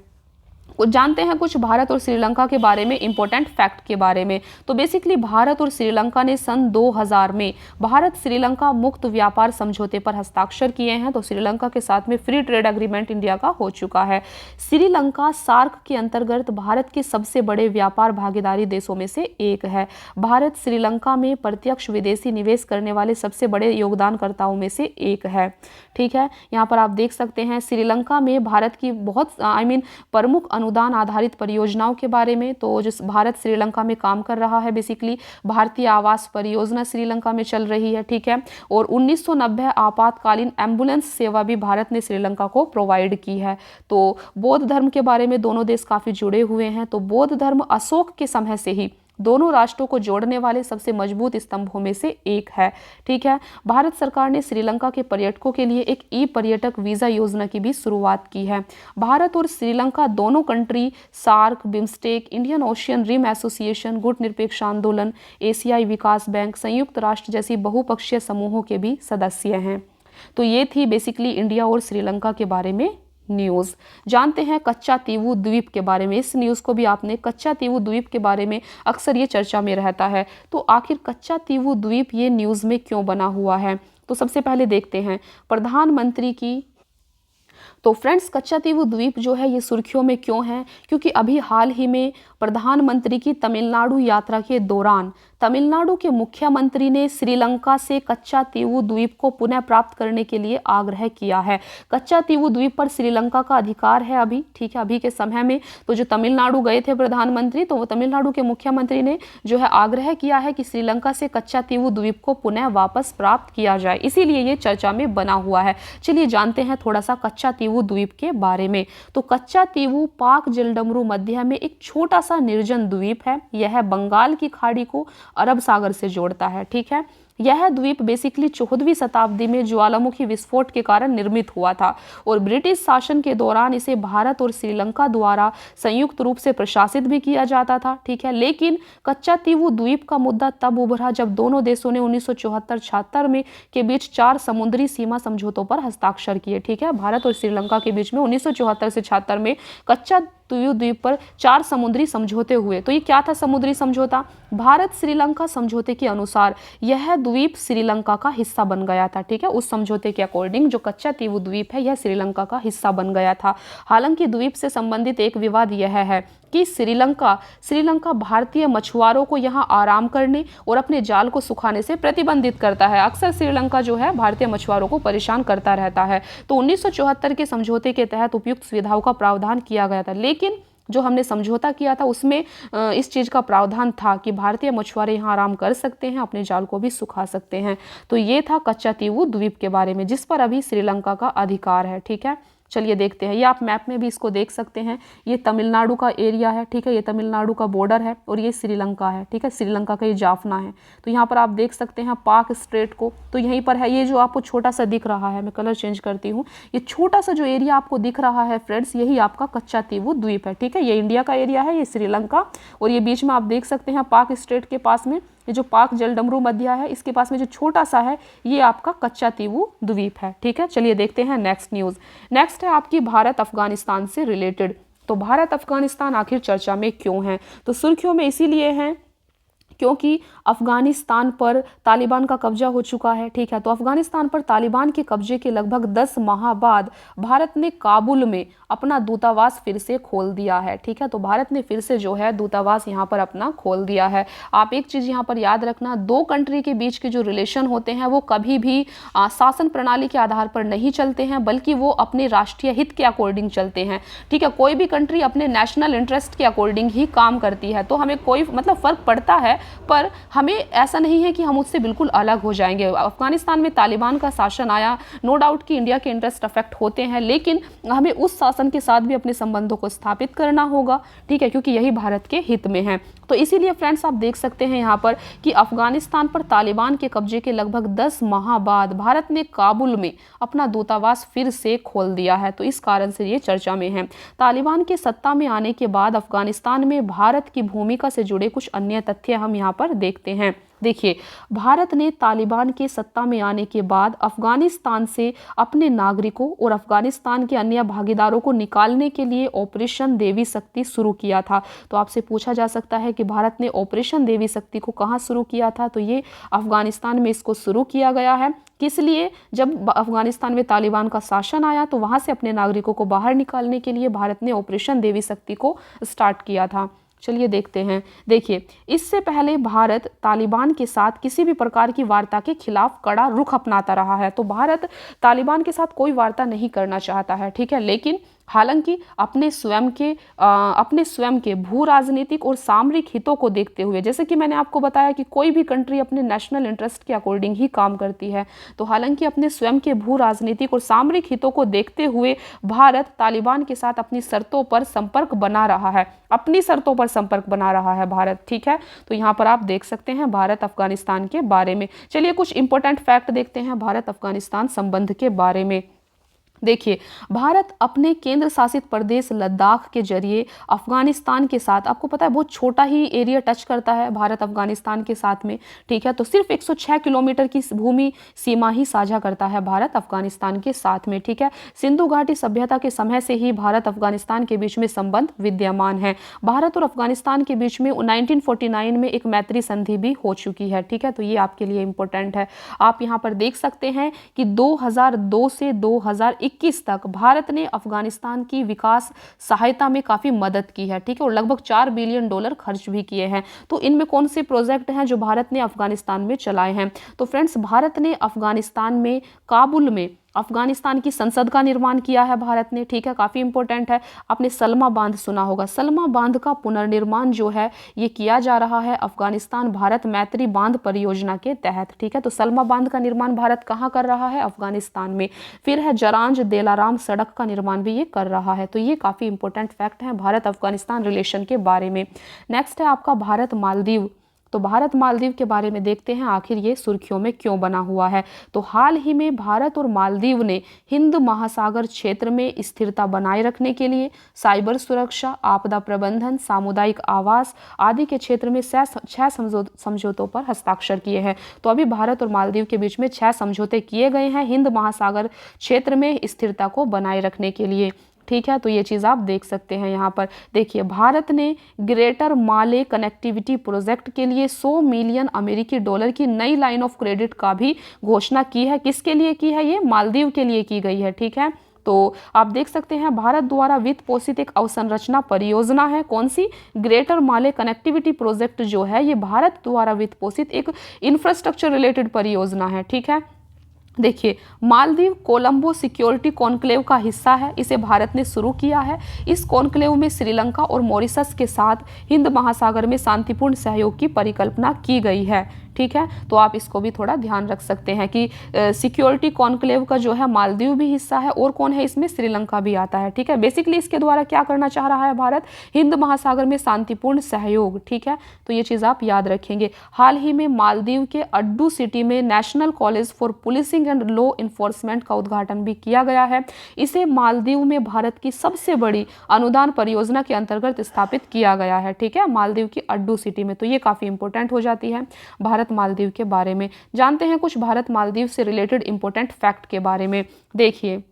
कुछ जानते हैं कुछ भारत और श्रीलंका के बारे में, इंपॉर्टेंट फैक्ट के बारे में। तो बेसिकली भारत और श्रीलंका ने सन 2000 में भारत श्रीलंका मुक्त व्यापार समझौते पर हस्ताक्षर किए हैं। तो श्रीलंका के साथ में फ्री ट्रेड एग्रीमेंट इंडिया का हो चुका है। श्रीलंका सार्क के अंतर्गत भारत के सबसे बड़े व्यापार भागीदारी देशों में से एक है। भारत श्रीलंका में प्रत्यक्ष विदेशी निवेश करने वाले सबसे बड़े योगदानकर्ताओं में से एक है, ठीक है। यहाँ पर आप देख सकते हैं श्रीलंका में भारत की बहुत प्रमुख अनुदान आधारित परियोजनाओं के बारे में। तो जिस भारत श्रीलंका में काम कर रहा है, बेसिकली भारतीय आवास परियोजना श्रीलंका में चल रही है, ठीक है। और 1990 आपातकालीन एम्बुलेंस सेवा भी भारत ने श्रीलंका को प्रोवाइड की है। तो बौद्ध धर्म के बारे में दोनों देश काफ़ी जुड़े हुए हैं। तो बौद्ध धर्म अशोक के समय से ही दोनों राष्ट्रों को जोड़ने वाले सबसे मजबूत स्तंभों में से एक है, ठीक है। भारत सरकार ने श्रीलंका के पर्यटकों के लिए एक ई पर्यटक वीज़ा योजना की भी शुरुआत की है। भारत और श्रीलंका दोनों country SAARC, BIMSTEC, Indian Ocean Rim Association, गुट निरपेक्ष आंदोलन, एशियाई विकास बैंक, संयुक्त राष्ट्र जैसी बहुपक्षीय समूहों के भी सदस्य हैं। तो ये थी बेसिकली इंडिया और श्रीलंका के बारे में न्यूज़। जानते हैं कच्चा तीवू द्वीप के बारे में। इस न्यूज़ को भी आपने, कच्चा तीवू द्वीप के बारे में अक्सर ये चर्चा में रहता है। तो आखिर कच्चा तीवू द्वीप ये न्यूज़ में क्यों बना हुआ है? तो सबसे पहले देखते हैं प्रधानमंत्री की। तो फ्रेंड्स, कच्चा तीवू द्वीप जो है ये सुर्खियों में क्यों है? क्योंकि अभी हाल ही में प्रधानमंत्री की तमिलनाडु यात्रा के दौरान तमिलनाडु के मुख्यमंत्री ने श्रीलंका से कच्चा तीवू द्वीप को पुनः प्राप्त करने के लिए आग्रह किया है। कच्चा तीवू द्वीप पर श्रीलंका का अधिकार है अभी, ठीक है, अभी के समय में। तो जो तमिलनाडु गए थे प्रधानमंत्री, तो वो तमिलनाडु के मुख्यमंत्री ने जो है आग्रह किया है कि श्रीलंका से कच्चा तीवू द्वीप को पुनः वापस प्राप्त किया जाए, इसीलिए ये चर्चा में बना हुआ है। चलिए जानते हैं थोड़ा सा कच्चा तीवू द्वीप के बारे में। तो कच्चा तीवू पाक जलडमरू मध्य में एक छोटा सा निर्जन द्वीप है। यह बंगाल की खाड़ी को अरब सागर से जोड़ता है, ठीक है। यह द्वीप बेसिकली 14वीं शताब्दी में ज्वालामुखी विस्फोट के कारण निर्मित हुआ था और ब्रिटिश शासन के दौरान इसे भारत और श्रीलंका द्वारा संयुक्त रूप से प्रशासित भी किया जाता था, ठीक है। लेकिन कच्चा तीवू द्वीप का मुद्दा तब उभरा जब दोनों देशों ने 1974-76 में के बीच 4 समुद्री सीमा समझौतों पर हस्ताक्षर किए, ठीक है। भारत और श्रीलंका के बीच में 1974 से 76 में कच्चा तीवू द्वीप पर 4 समुद्री समझौते हुए। तो ये क्या था समुद्री समझौता? भारत श्रीलंका समझौते के अनुसार यह द्वीप श्रीलंका का हिस्सा बन गया था, ठीक है। उस समझौते के अकॉर्डिंग जो कच्चा तीवू द्वीप है यह श्रीलंका का हिस्सा बन गया था। हालांकि द्वीप से संबंधित एक विवाद यह है कि श्रीलंका भारतीय मछुआरों को यहां आराम करने और अपने जाल को सुखाने से प्रतिबंधित करता है। अक्सर श्रीलंका जो है भारतीय मछुआरों को परेशान करता रहता है। तो 1974 के समझौते के तहत उपयुक्त सुविधाओं का प्रावधान किया गया था, लेकिन जो हमने समझौता किया था उसमें इस चीज़ का प्रावधान था कि भारतीय मछुआरे यहाँ आराम कर सकते हैं, अपने जाल को भी सुखा सकते हैं। तो ये था कच्चातीवू द्वीप के बारे में, जिस पर अभी श्रीलंका का अधिकार है। ठीक है, चलिए देखते हैं। ये आप मैप में भी इसको देख सकते हैं। ये तमिलनाडु का एरिया है, ठीक है, ये तमिलनाडु का बॉर्डर है और ये श्रीलंका है, ठीक है, श्रीलंका का ये जाफना है। तो यहाँ पर आप देख सकते हैं पाक स्ट्रेट को, तो यहीं पर है। ये जो आपको छोटा सा दिख रहा है, मैं कलर चेंज करती हूँ, ये छोटा सा जो एरिया आपको दिख रहा है फ्रेंड्स, यही आपका कच्चातीवू द्वीप है। ठीक है, ये इंडिया का एरिया है, ये श्रीलंका, और ये बीच में आप देख सकते हैं पाक स्ट्रेट के पास में ये जो पाक जलडमरू मध्य है, इसके पास में जो छोटा सा है ये आपका कच्चातीवू द्वीप है। ठीक है, चलिए देखते हैं नेक्स्ट न्यूज़। नेक्स्ट है आपकी भारत अफगानिस्तान से रिलेटेड। तो भारत अफगानिस्तान आखिर चर्चा में क्यों है? तो सुर्खियों में इसीलिए हैं क्योंकि अफगानिस्तान पर तालिबान का कब्जा हो चुका है। ठीक है, तो अफगानिस्तान पर तालिबान के कब्जे के लगभग 10 माह बाद भारत ने काबुल में अपना दूतावास फिर से खोल दिया है। ठीक है, तो भारत ने फिर से जो है दूतावास यहाँ पर अपना खोल दिया है। आप एक चीज़ यहाँ पर याद रखना, दो कंट्री के बीच के जो रिलेशन होते हैं वो कभी भी शासन प्रणाली के आधार पर नहीं चलते हैं, बल्कि वो अपने राष्ट्रीय हित के अकॉर्डिंग चलते हैं। ठीक है, कोई भी कंट्री अपने नेशनल इंटरेस्ट के अकॉर्डिंग ही काम करती है। तो हमें कोई मतलब फ़र्क पड़ता है, पर हमें ऐसा नहीं है कि हम उससे बिल्कुल अलग हो जाएंगे। अफगानिस्तान में तालिबान का शासन आया, नो डाउट कि इंडिया के इंटरेस्ट अफेक्ट होते हैं, लेकिन हमें उस शासन के साथ भी अपने संबंधों को स्थापित करना होगा। ठीक है, क्योंकि यही भारत के हित में है। तो इसीलिए फ्रेंड्स आप देख सकते हैं यहाँ पर कि अफगानिस्तान पर तालिबान के कब्जे के लगभग 10 माह बाद भारत ने काबुल में अपना दूतावास फिर से खोल दिया है। तो इस कारण से ये चर्चा में है। तालिबान के सत्ता में आने के बाद अफगानिस्तान में भारत की भूमिका से जुड़े कुछ अन्य तथ्य हम यहाँ पर देखते हैं। देखिए, भारत ने तालिबान के सत्ता में आने के बाद अफगानिस्तान से अपने नागरिकों और अफगानिस्तान के अन्य भागीदारों को निकालने के लिए ऑपरेशन देवी शक्ति शुरू किया था। तो आपसे पूछा जा सकता है कि भारत ने ऑपरेशन देवी शक्ति को कहाँ शुरू किया था? तो ये अफगानिस्तान में इसको शुरू किया गया है। किस लिए? जब अफगानिस्तान में तालिबान का शासन आया तो वहाँ से अपने नागरिकों को बाहर निकालने के लिए भारत ने ऑपरेशन देवी शक्ति को स्टार्ट किया था। चलिए देखते हैं। देखिए, इससे पहले भारत तालिबान के साथ किसी भी प्रकार की वार्ता के खिलाफ कड़ा रुख अपनाता रहा है। तो भारत तालिबान के साथ कोई वार्ता नहीं करना चाहता है। ठीक है, लेकिन हालांकि अपने स्वयं के भू राजनीतिक और सामरिक हितों को देखते हुए, जैसे कि मैंने आपको बताया कि कोई भी कंट्री अपने नेशनल इंटरेस्ट के अकॉर्डिंग ही काम करती है, तो हालांकि अपने स्वयं के भू राजनीतिक और सामरिक हितों को देखते हुए भारत तालिबान के साथ अपनी शर्तों पर संपर्क बना रहा है, अपनी शर्तों पर संपर्क बना रहा है भारत। ठीक है, तो यहाँ पर आप देख सकते हैं भारत अफगानिस्तान के बारे में। चलिए कुछ इंपॉर्टेंट फैक्ट देखते हैं भारत अफगानिस्तान संबंध के बारे में। देखिए, भारत अपने केंद्र शासित प्रदेश लद्दाख के जरिए अफगानिस्तान के साथ, आपको पता है बहुत छोटा ही एरिया टच करता है भारत अफगानिस्तान के साथ में। ठीक है, तो सिर्फ 106 किलोमीटर की भूमि सीमा ही साझा करता है भारत अफगानिस्तान के साथ में। ठीक है, सिंधु घाटी सभ्यता के समय से ही भारत अफगानिस्तान के बीच में संबंध विद्यमान है। भारत और अफगानिस्तान के बीच में 1949 में एक मैत्री संधि भी हो चुकी है। ठीक है, तो ये आपके लिए इंपॉर्टेंट है। आप यहाँ पर देख सकते हैं कि 2002 से 2021 तक भारत ने अफगानिस्तान की विकास सहायता में काफ़ी मदद की है। ठीक है, और लगभग $4 बिलियन खर्च भी किए हैं। तो इनमें कौन से प्रोजेक्ट हैं जो भारत ने अफगानिस्तान में चलाए हैं? तो फ्रेंड्स, भारत ने अफगानिस्तान में काबुल में अफगानिस्तान की संसद का निर्माण किया है भारत ने। ठीक है, काफ़ी इंपॉर्टेंट है। आपने सलमा बांध सुना होगा, सलमा बांध का पुनर्निर्माण जो है ये किया जा रहा है अफगानिस्तान भारत मैत्री बांध परियोजना के तहत। ठीक है, तो सलमा बांध का निर्माण भारत कहाँ कर रहा है? अफगानिस्तान में। फिर है जरांज देलाराम सड़क का निर्माण भी ये कर रहा है। तो ये काफ़ी इंपॉर्टेंट फैक्ट है भारत अफगानिस्तान रिलेशन के बारे में। नेक्स्ट है आपका भारत मालदीव। तो भारत मालदीव के बारे में देखते हैं आखिर ये सुर्खियों में क्यों बना हुआ है। तो हाल ही में भारत और मालदीव ने हिंद महासागर क्षेत्र में स्थिरता बनाए रखने के लिए साइबर सुरक्षा, आपदा प्रबंधन, सामुदायिक आवास आदि के क्षेत्र में 6 समझौतों पर हस्ताक्षर किए हैं। तो अभी भारत और मालदीव के बीच में 6 समझौते किए गए हैं हिंद महासागर क्षेत्र में स्थिरता को बनाए रखने के लिए। ठीक है, तो ये चीज़ आप देख सकते हैं यहाँ पर। देखिए, भारत ने ग्रेटर माले कनेक्टिविटी प्रोजेक्ट के लिए $100 मिलियन अमेरिकी डॉलर की नई लाइन ऑफ क्रेडिट का भी घोषणा की है। किसके लिए की है? ये मालदीव के लिए की गई है। ठीक है, तो आप देख सकते हैं भारत द्वारा वित्त पोषित एक अवसंरचना परियोजना है। कौन सी? ग्रेटर माले कनेक्टिविटी प्रोजेक्ट जो है ये भारत द्वारा वित्त पोषित एक इंफ्रास्ट्रक्चर रिलेटेड परियोजना है। ठीक है, देखिए, मालदीव कोलंबो सिक्योरिटी कॉन्क्लेव का हिस्सा है, इसे भारत ने शुरू किया है। इस कॉन्क्लेव में श्रीलंका और मॉरिशस के साथ हिंद महासागर में शांतिपूर्ण सहयोग की परिकल्पना की गई है। ठीक है, तो आप इसको भी थोड़ा ध्यान रख सकते हैं कि सिक्योरिटी कॉन्क्लेव का जो है मालदीव भी हिस्सा है, और कौन है इसमें, श्रीलंका भी आता है। ठीक है, बेसिकली इसके द्वारा क्या करना चाह रहा है भारत, हिंद महासागर में शांतिपूर्ण सहयोग। ठीक है, तो ये चीज़ आप याद रखेंगे। हाल ही में मालदीव के अड्डू सिटी में national college for policing and law enforcement का उद्घाटन भी किया गया है। इसे मालदीव में भारत की सबसे बड़ी अनुदान परियोजना के अंतर्गत स्थापित किया गया है। ठीक है, मालदीव की अड्डू सिटी में, तो ये काफ़ी इंपॉर्टेंट हो जाती है भारत मालदीव के बारे में। जानते हैं कुछ भारत मालदीव से रिलेटेड इंपॉर्टेंट फैक्ट के बारे में। देखिए,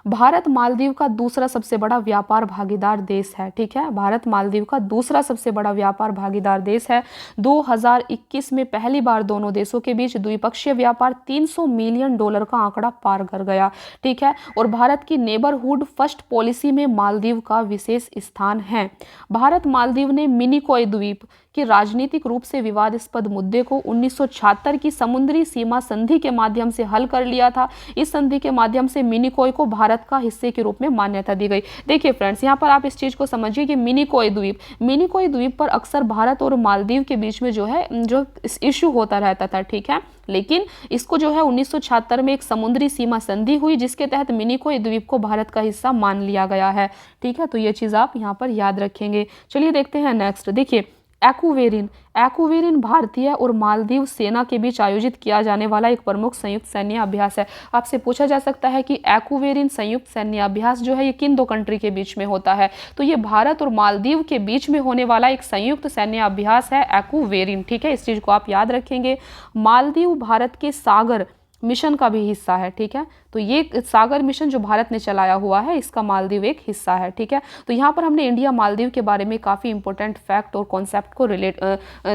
भारत मालदीव का दूसरा सबसे बड़ा व्यापार भागीदार देश है। ठीक है, भारत मालदीव का दूसरा सबसे बड़ा व्यापार भागीदार देश है। 2021 में पहली बार दोनों देशों के बीच द्विपक्षीय व्यापार $300 मिलियन का आंकड़ा पार कर गया। ठीक है, और भारत की नेबरहुड फर्स्ट पॉलिसी में मालदीव का विशेष स्थान है। भारत मालदीव ने मिनिकॉय द्वीप कि राजनीतिक रूप से विवादास्पद मुद्दे को 1976 की समुद्री सीमा संधि के माध्यम से हल कर लिया था। इस संधि के माध्यम से मिनिकॉय को भारत का हिस्से के रूप में मान्यता दी गई। देखिए फ्रेंड्स, यहाँ पर आप इस चीज़ को समझिए कि मिनिकॉय द्वीप पर अक्सर भारत और मालदीव के बीच में जो इश्यू होता रहता था। ठीक है, लेकिन इसको जो है 1976 में एक समुद्री सीमा संधि हुई, जिसके तहत मिनिकॉय द्वीप को भारत का हिस्सा मान लिया गया है। ठीक है, तो ये चीज़ आप यहाँ पर याद रखेंगे। चलिए देखते हैं नेक्स्ट। देखिए, एक्वेरिन भारतीय और मालदीव सेना के बीच आयोजित किया जाने वाला एक प्रमुख संयुक्त सैन्य अभ्यास है। आपसे पूछा जा सकता है कि एक्वेरिन संयुक्त सैन्य अभ्यास जो है ये किन दो कंट्री के बीच में होता है, तो ये भारत और मालदीव के बीच में होने वाला एक संयुक्त सैन्य अभ्यास है एक्वेरिन। ठीक है, इस चीज़ को आप याद रखेंगे। मालदीव भारत के सागर मिशन का भी हिस्सा है। ठीक है, तो ये सागर मिशन जो भारत ने चलाया हुआ है, इसका मालदीव एक हिस्सा है। ठीक है, तो यहाँ पर हमने इंडिया मालदीव के बारे में काफ़ी इंपॉर्टेंट फैक्ट और कॉन्सेप्ट को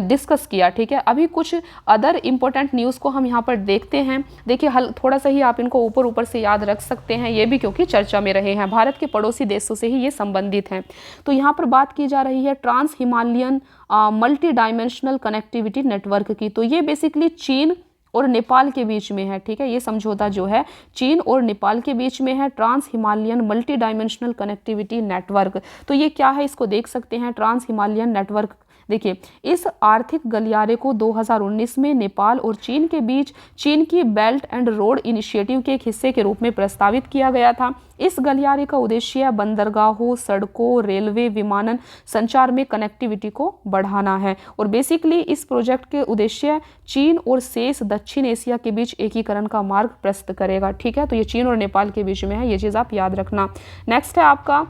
डिस्कस किया। ठीक है, अभी कुछ अदर इंपॉर्टेंट न्यूज़ को हम यहाँ पर देखते हैं। देखिए, थोड़ा सा ही आप इनको ऊपर ऊपर से याद रख सकते हैं, ये भी क्योंकि चर्चा में रहे हैं, भारत के पड़ोसी देशों से ही ये संबंधित हैं। तो यहाँ पर बात की जा रही है trans Himalayan multi dimensional connectivity network की। तो ये बेसिकली चीन और नेपाल के बीच में है। ठीक है, ये समझौता जो है चीन और नेपाल के बीच में है, trans Himalayan multi dimensional connectivity network. तो ये क्या है, इसको देख सकते हैं, ट्रांस हिमालयन नेटवर्क। देखिए, इस आर्थिक गलियारे को 2019 में नेपाल और चीन के बीच चीन की बेल्ट एंड रोड इनिशिएटिव के एक हिस्से के रूप में प्रस्तावित किया गया था। इस गलियारे का उद्देश्य बंदरगाहों, सड़कों, रेलवे, विमानन संचार में कनेक्टिविटी को बढ़ाना है। और बेसिकली इस प्रोजेक्ट के उद्देश्य चीन और शेष दक्षिण एशिया के बीच एकीकरण का मार्ग प्रशस्त करेगा। ठीक है, तो ये चीन और नेपाल के बीच में है, ये चीज़ आप याद रखना। नेक्स्ट है आपका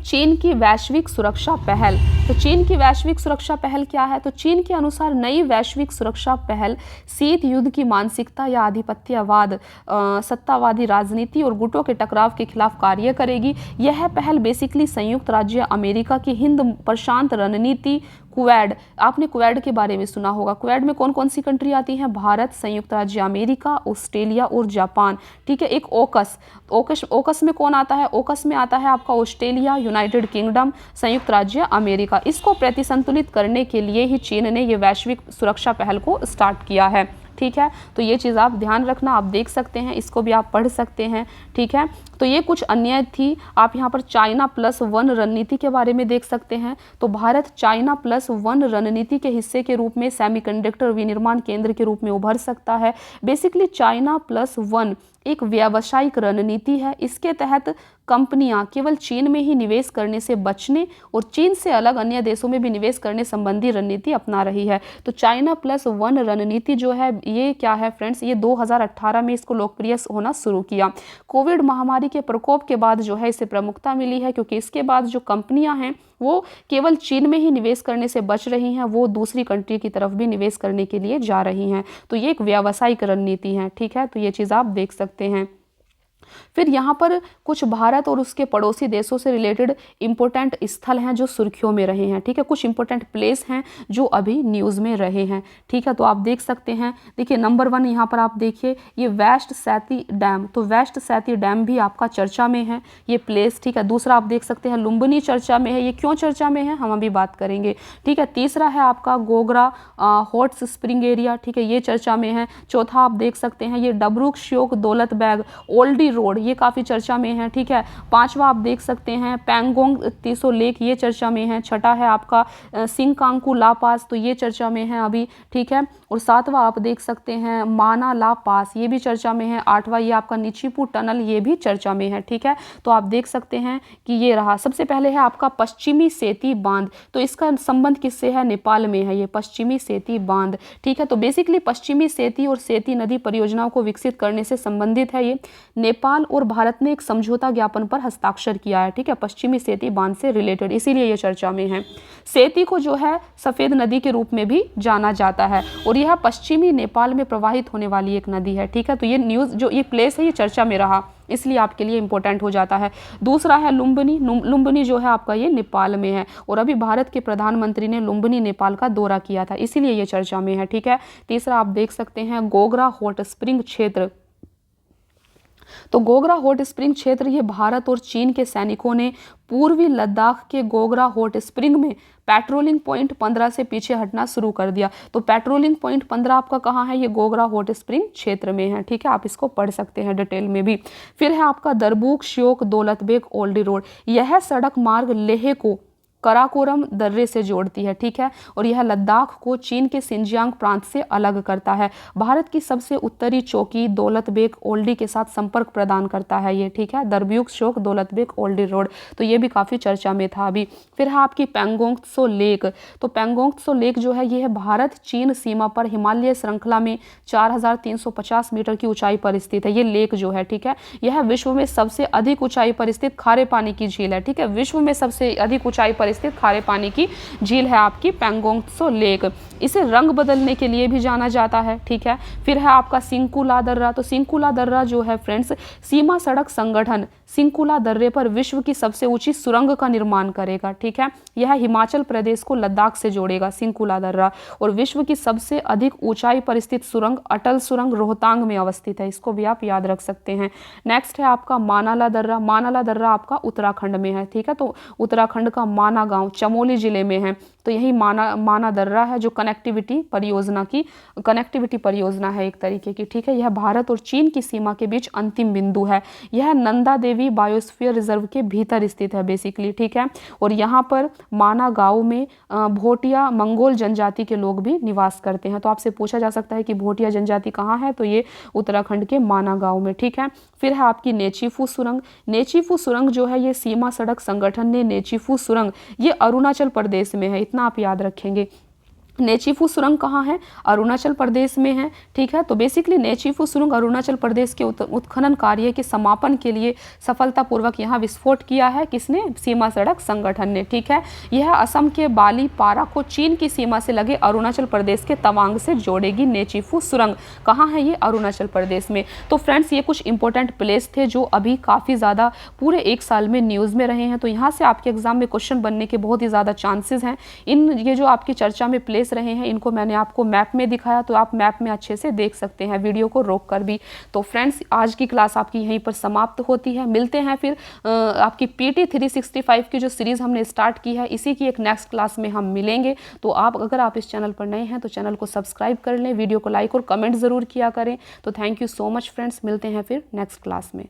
चीन की वैश्विक सुरक्षा पहल। तो चीन की वैश्विक सुरक्षा पहल क्या है, तो चीन के अनुसार नई वैश्विक सुरक्षा पहल शीत युद्ध की मानसिकता या आधिपत्यवाद, सत्तावादी राजनीति और गुटों के टकराव के खिलाफ कार्य करेगी। यह पहल बेसिकली संयुक्त राज्य अमेरिका की हिंद प्रशांत रणनीति क्वेड, आपने क्वेड के बारे में सुना होगा। क्वेड में कौन कौन सी कंट्री आती हैं, भारत, संयुक्त राज्य अमेरिका, ऑस्ट्रेलिया और जापान। ठीक है, एक ओकस में कौन आता है, ओकस में आता है आपका ऑस्ट्रेलिया, यूनाइटेड किंगडम, संयुक्त राज्य अमेरिका। इसको प्रतिसंतुलित करने के लिए ही चीन ने ये वैश्विक सुरक्षा पहल को स्टार्ट किया है। ठीक है, तो ये चीज़ आप ध्यान रखना, आप देख सकते हैं, इसको भी आप पढ़ सकते हैं। ठीक है, तो ये कुछ अन्य थी। आप यहाँ पर चाइना +1 रणनीति के बारे में देख सकते हैं। तो भारत चाइना +1 रणनीति के हिस्से के रूप में सेमीकंडक्टर विनिर्माण केंद्र के रूप में उभर सकता है। बेसिकली चाइना +1 एक व्यावसायिक रणनीति है। इसके तहत कंपनियां केवल चीन में ही निवेश करने से बचने और चीन से अलग अन्य देशों में भी निवेश करने संबंधी रणनीति अपना रही है। तो चाइना +1 रणनीति जो है ये क्या है फ्रेंड्स, ये 2018 में इसको लोकप्रिय होना शुरू किया। कोविड महामारी के प्रकोप के बाद जो है इसे प्रमुखता मिली है, क्योंकि इसके बाद जो कंपनियां हैं वो केवल चीन में ही निवेश करने से बच रही हैं, वो दूसरी कंट्री की तरफ भी निवेश करने के लिए जा रही हैं। तो ये एक व्यावसायिक रणनीति है। ठीक है, तो ये चीज़ आप देख सकते हैं। फिर यहाँ पर कुछ भारत और उसके पड़ोसी देशों से रिलेटेड इंपॉर्टेंट स्थल हैं जो सुर्खियों में रहे हैं, ठीक है, कुछ इंपॉर्टेंट प्लेस हैं जो अभी न्यूज़ में रहे हैं, ठीक है। तो आप देख सकते हैं, देखिए नंबर 1 यहाँ पर आप देखिए ये वेस्ट सेती डैम, तो वेस्ट सेती डैम भी आपका चर्चा में है ये प्लेस, ठीक है। दूसरा आप देख सकते हैं लुम्बिनी चर्चा में है, ये क्यों चर्चा में है हम अभी बात करेंगे, ठीक है। तीसरा है आपका गोगरा हॉट स्प्रिंग एरिया, ठीक है, ये चर्चा में है। चौथा आप देख सकते हैं ये डबरूक श्योक दौलत बैग ओल्डी रोड, ये काफ़ी चर्चा में है, ठीक है। पांचवा आप देख सकते हैं पैंगोंग तीसो लेक, ये चर्चा में है। छठा है आपका सिंगकांकू ला पास, तो ये चर्चा में है अभी, ठीक है। और सातवां आप देख सकते हैं माना ला पास, ये भी चर्चा में है। आठवां ये आपका निचीपू टनल, ये भी चर्चा में है, ठीक है। तो आप देख सकते हैं कि ये रहा। सबसे पहले है आपका पश्चिमी सेती बांध, तो इसका संबंध किससे है, नेपाल में है ये पश्चिमी सेती बांध, ठीक है। तो बेसिकली पश्चिमी सेती और सेती नदी परियोजनाओं को विकसित करने से संबंधित है ये। नेपाल और भारत ने एक समझौता ज्ञापन पर हस्ताक्षर किया है, ठीक है, पश्चिमी सेती बांध से रिलेटेड, इसीलिए ये चर्चा में है। सेती को जो है सफेद नदी के रूप में भी जाना जाता है और यह पश्चिमी नेपाल में प्रवाहित होने वाली एक नदी है, ठीक है। तो ये न्यूज़ जो ये प्लेस है ये चर्चा में रहा, इसलिए आपके लिए इंपॉर्टेंट हो जाता है। दूसरा है लुम्बिनी, लुम्बिनी जो है आपका ये नेपाल में है और अभी भारत के प्रधानमंत्री ने लुम्बिनी नेपाल का दौरा किया था, इसीलिए ये चर्चा में है, ठीक है। तीसरा आप देख सकते हैं गोगरा हॉट स्प्रिंग क्षेत्र, तो गोगरा हॉट स्प्रिंग क्षेत्र ये भारत और चीन के सैनिकों ने पूर्वी लद्दाख के गोगरा हॉट स्प्रिंग में पेट्रोलिंग पॉइंट 15 से पीछे हटना शुरू कर दिया। तो पेट्रोलिंग पॉइंट 15 आपका कहाँ है, ये गोगरा हॉट स्प्रिंग क्षेत्र में है, ठीक है, आप इसको पढ़ सकते हैं डिटेल में भी। फिर है आपका दरबूक श्योक दौलतबेग ओल्डी रोड, यह सड़क मार्ग लेह को कराकोरम दर्रे से जोड़ती है, ठीक है, और यह लद्दाख को चीन के सिंजियांग प्रांत से अलग करता है। भारत की सबसे उत्तरी चौकी दौलतबेग ओल्डी के साथ संपर्क प्रदान करता है ये, ठीक है, दरब्यूक श्योक दौलतबेग ओल्डी रोड, तो ये भी काफ़ी चर्चा में था अभी। फिर है आपकी पेंगोंग त्सो लेक, तो पेंगोंग त्सो लेक जो है ये है भारत चीन सीमा पर हिमालय श्रृंखला में 4350 मीटर की ऊंचाई पर स्थित है ये लेक जो है, ठीक है। यह विश्व में सबसे अधिक ऊंचाई पर स्थित खारे पानी की झील है, ठीक है, विश्व में सबसे अधिक ऊंचाई पर स्थित खारे पानी की झील है आपकी पेंगोंग त्सो लेक। इसे रंग बदलने के लिए भी जाना जाता है, ठीक है। फिर है आपका सिंकुला दर्रा, तो सिंकुला दर्रा जो है फ्रेंड्स सीमा सड़क संगठन सिंकुला दर्रे पर विश्व की सबसे ऊंची सुरंग का निर्माण करेगा, ठीक है। यह हिमाचल प्रदेश को लद्दाख से जोड़ेगा सिंकुला दर्रा, और विश्व की सबसे अधिक ऊंचाई पर स्थित सुरंग अटल सुरंग रोहतांग में अवस्थित है, इसको भी आप याद रख सकते हैं। नेक्स्ट है आपका मानाला दर्रा, मानाला दर्रा आपका उत्तराखंड में है, ठीक है, तो उत्तराखंड का माना गांव चमोली जिले में है, तो यही माना दर्रा है जो कनेक्टिविटी परियोजना है एक तरीके की, ठीक है। यह भारत और चीन की सीमा के बीच अंतिम बिंदु है, यह नंदा देवी बायोस्फीयर रिजर्व के भीतर स्थित है बेसिकली, ठीक है। और यहाँ पर माना गांव में भोटिया मंगोल जनजाति के लोग भी निवास करते हैं, तो आपसे पूछा जा सकता है कि भोटिया जनजाति कहाँ है, तो ये उत्तराखंड के माना गांव में, ठीक है। फिर है आपकी नेचीफू सुरंग, नेचीफू सुरंग जो है ये सीमा सड़क संगठन ने नेचीफू सुरंग ये अरुणाचल प्रदेश में है, इतना आप याद रखेंगे। नेचीफू सुरंग कहाँ है, अरुणाचल प्रदेश में है, ठीक है। तो बेसिकली नेचीफू सुरंग अरुणाचल प्रदेश के उत्खनन कार्य के समापन के लिए सफलतापूर्वक यहाँ विस्फोट किया है, किसने, सीमा सड़क संगठन ने, ठीक है। यह असम के बाली पारा को चीन की सीमा से लगे अरुणाचल प्रदेश के तवांग से जोड़ेगी। नेचीफू सुरंग कहाँ है, ये अरुणाचल प्रदेश में। तो फ्रेंड्स ये कुछ इंपॉर्टेंट प्लेस थे जो अभी काफ़ी ज़्यादा पूरे एक साल में न्यूज़ में रहे हैं, तो यहाँ से आपके एग्जाम में क्वेश्चन बनने के बहुत ही ज़्यादा चांसेस हैं। ये जो आपकी चर्चा में प्लेस रहे हैं इनको मैंने आपको मैप में दिखाया, तो आप मैप में अच्छे से देख सकते हैं वीडियो को रोक कर भी। तो फ्रेंड्स आज की क्लास आपकी यहीं पर समाप्त होती है, मिलते हैं फिर आपकी PT 365 की जो सीरीज़ हमने स्टार्ट की है इसी की एक नेक्स्ट क्लास में हम मिलेंगे। तो अगर आप इस चैनल पर नए हैं तो चैनल को सब्सक्राइब कर लें, वीडियो को लाइक और कमेंट ज़रूर किया करें। तो thank you so much friends, मिलते हैं फिर नेक्स्ट क्लास में।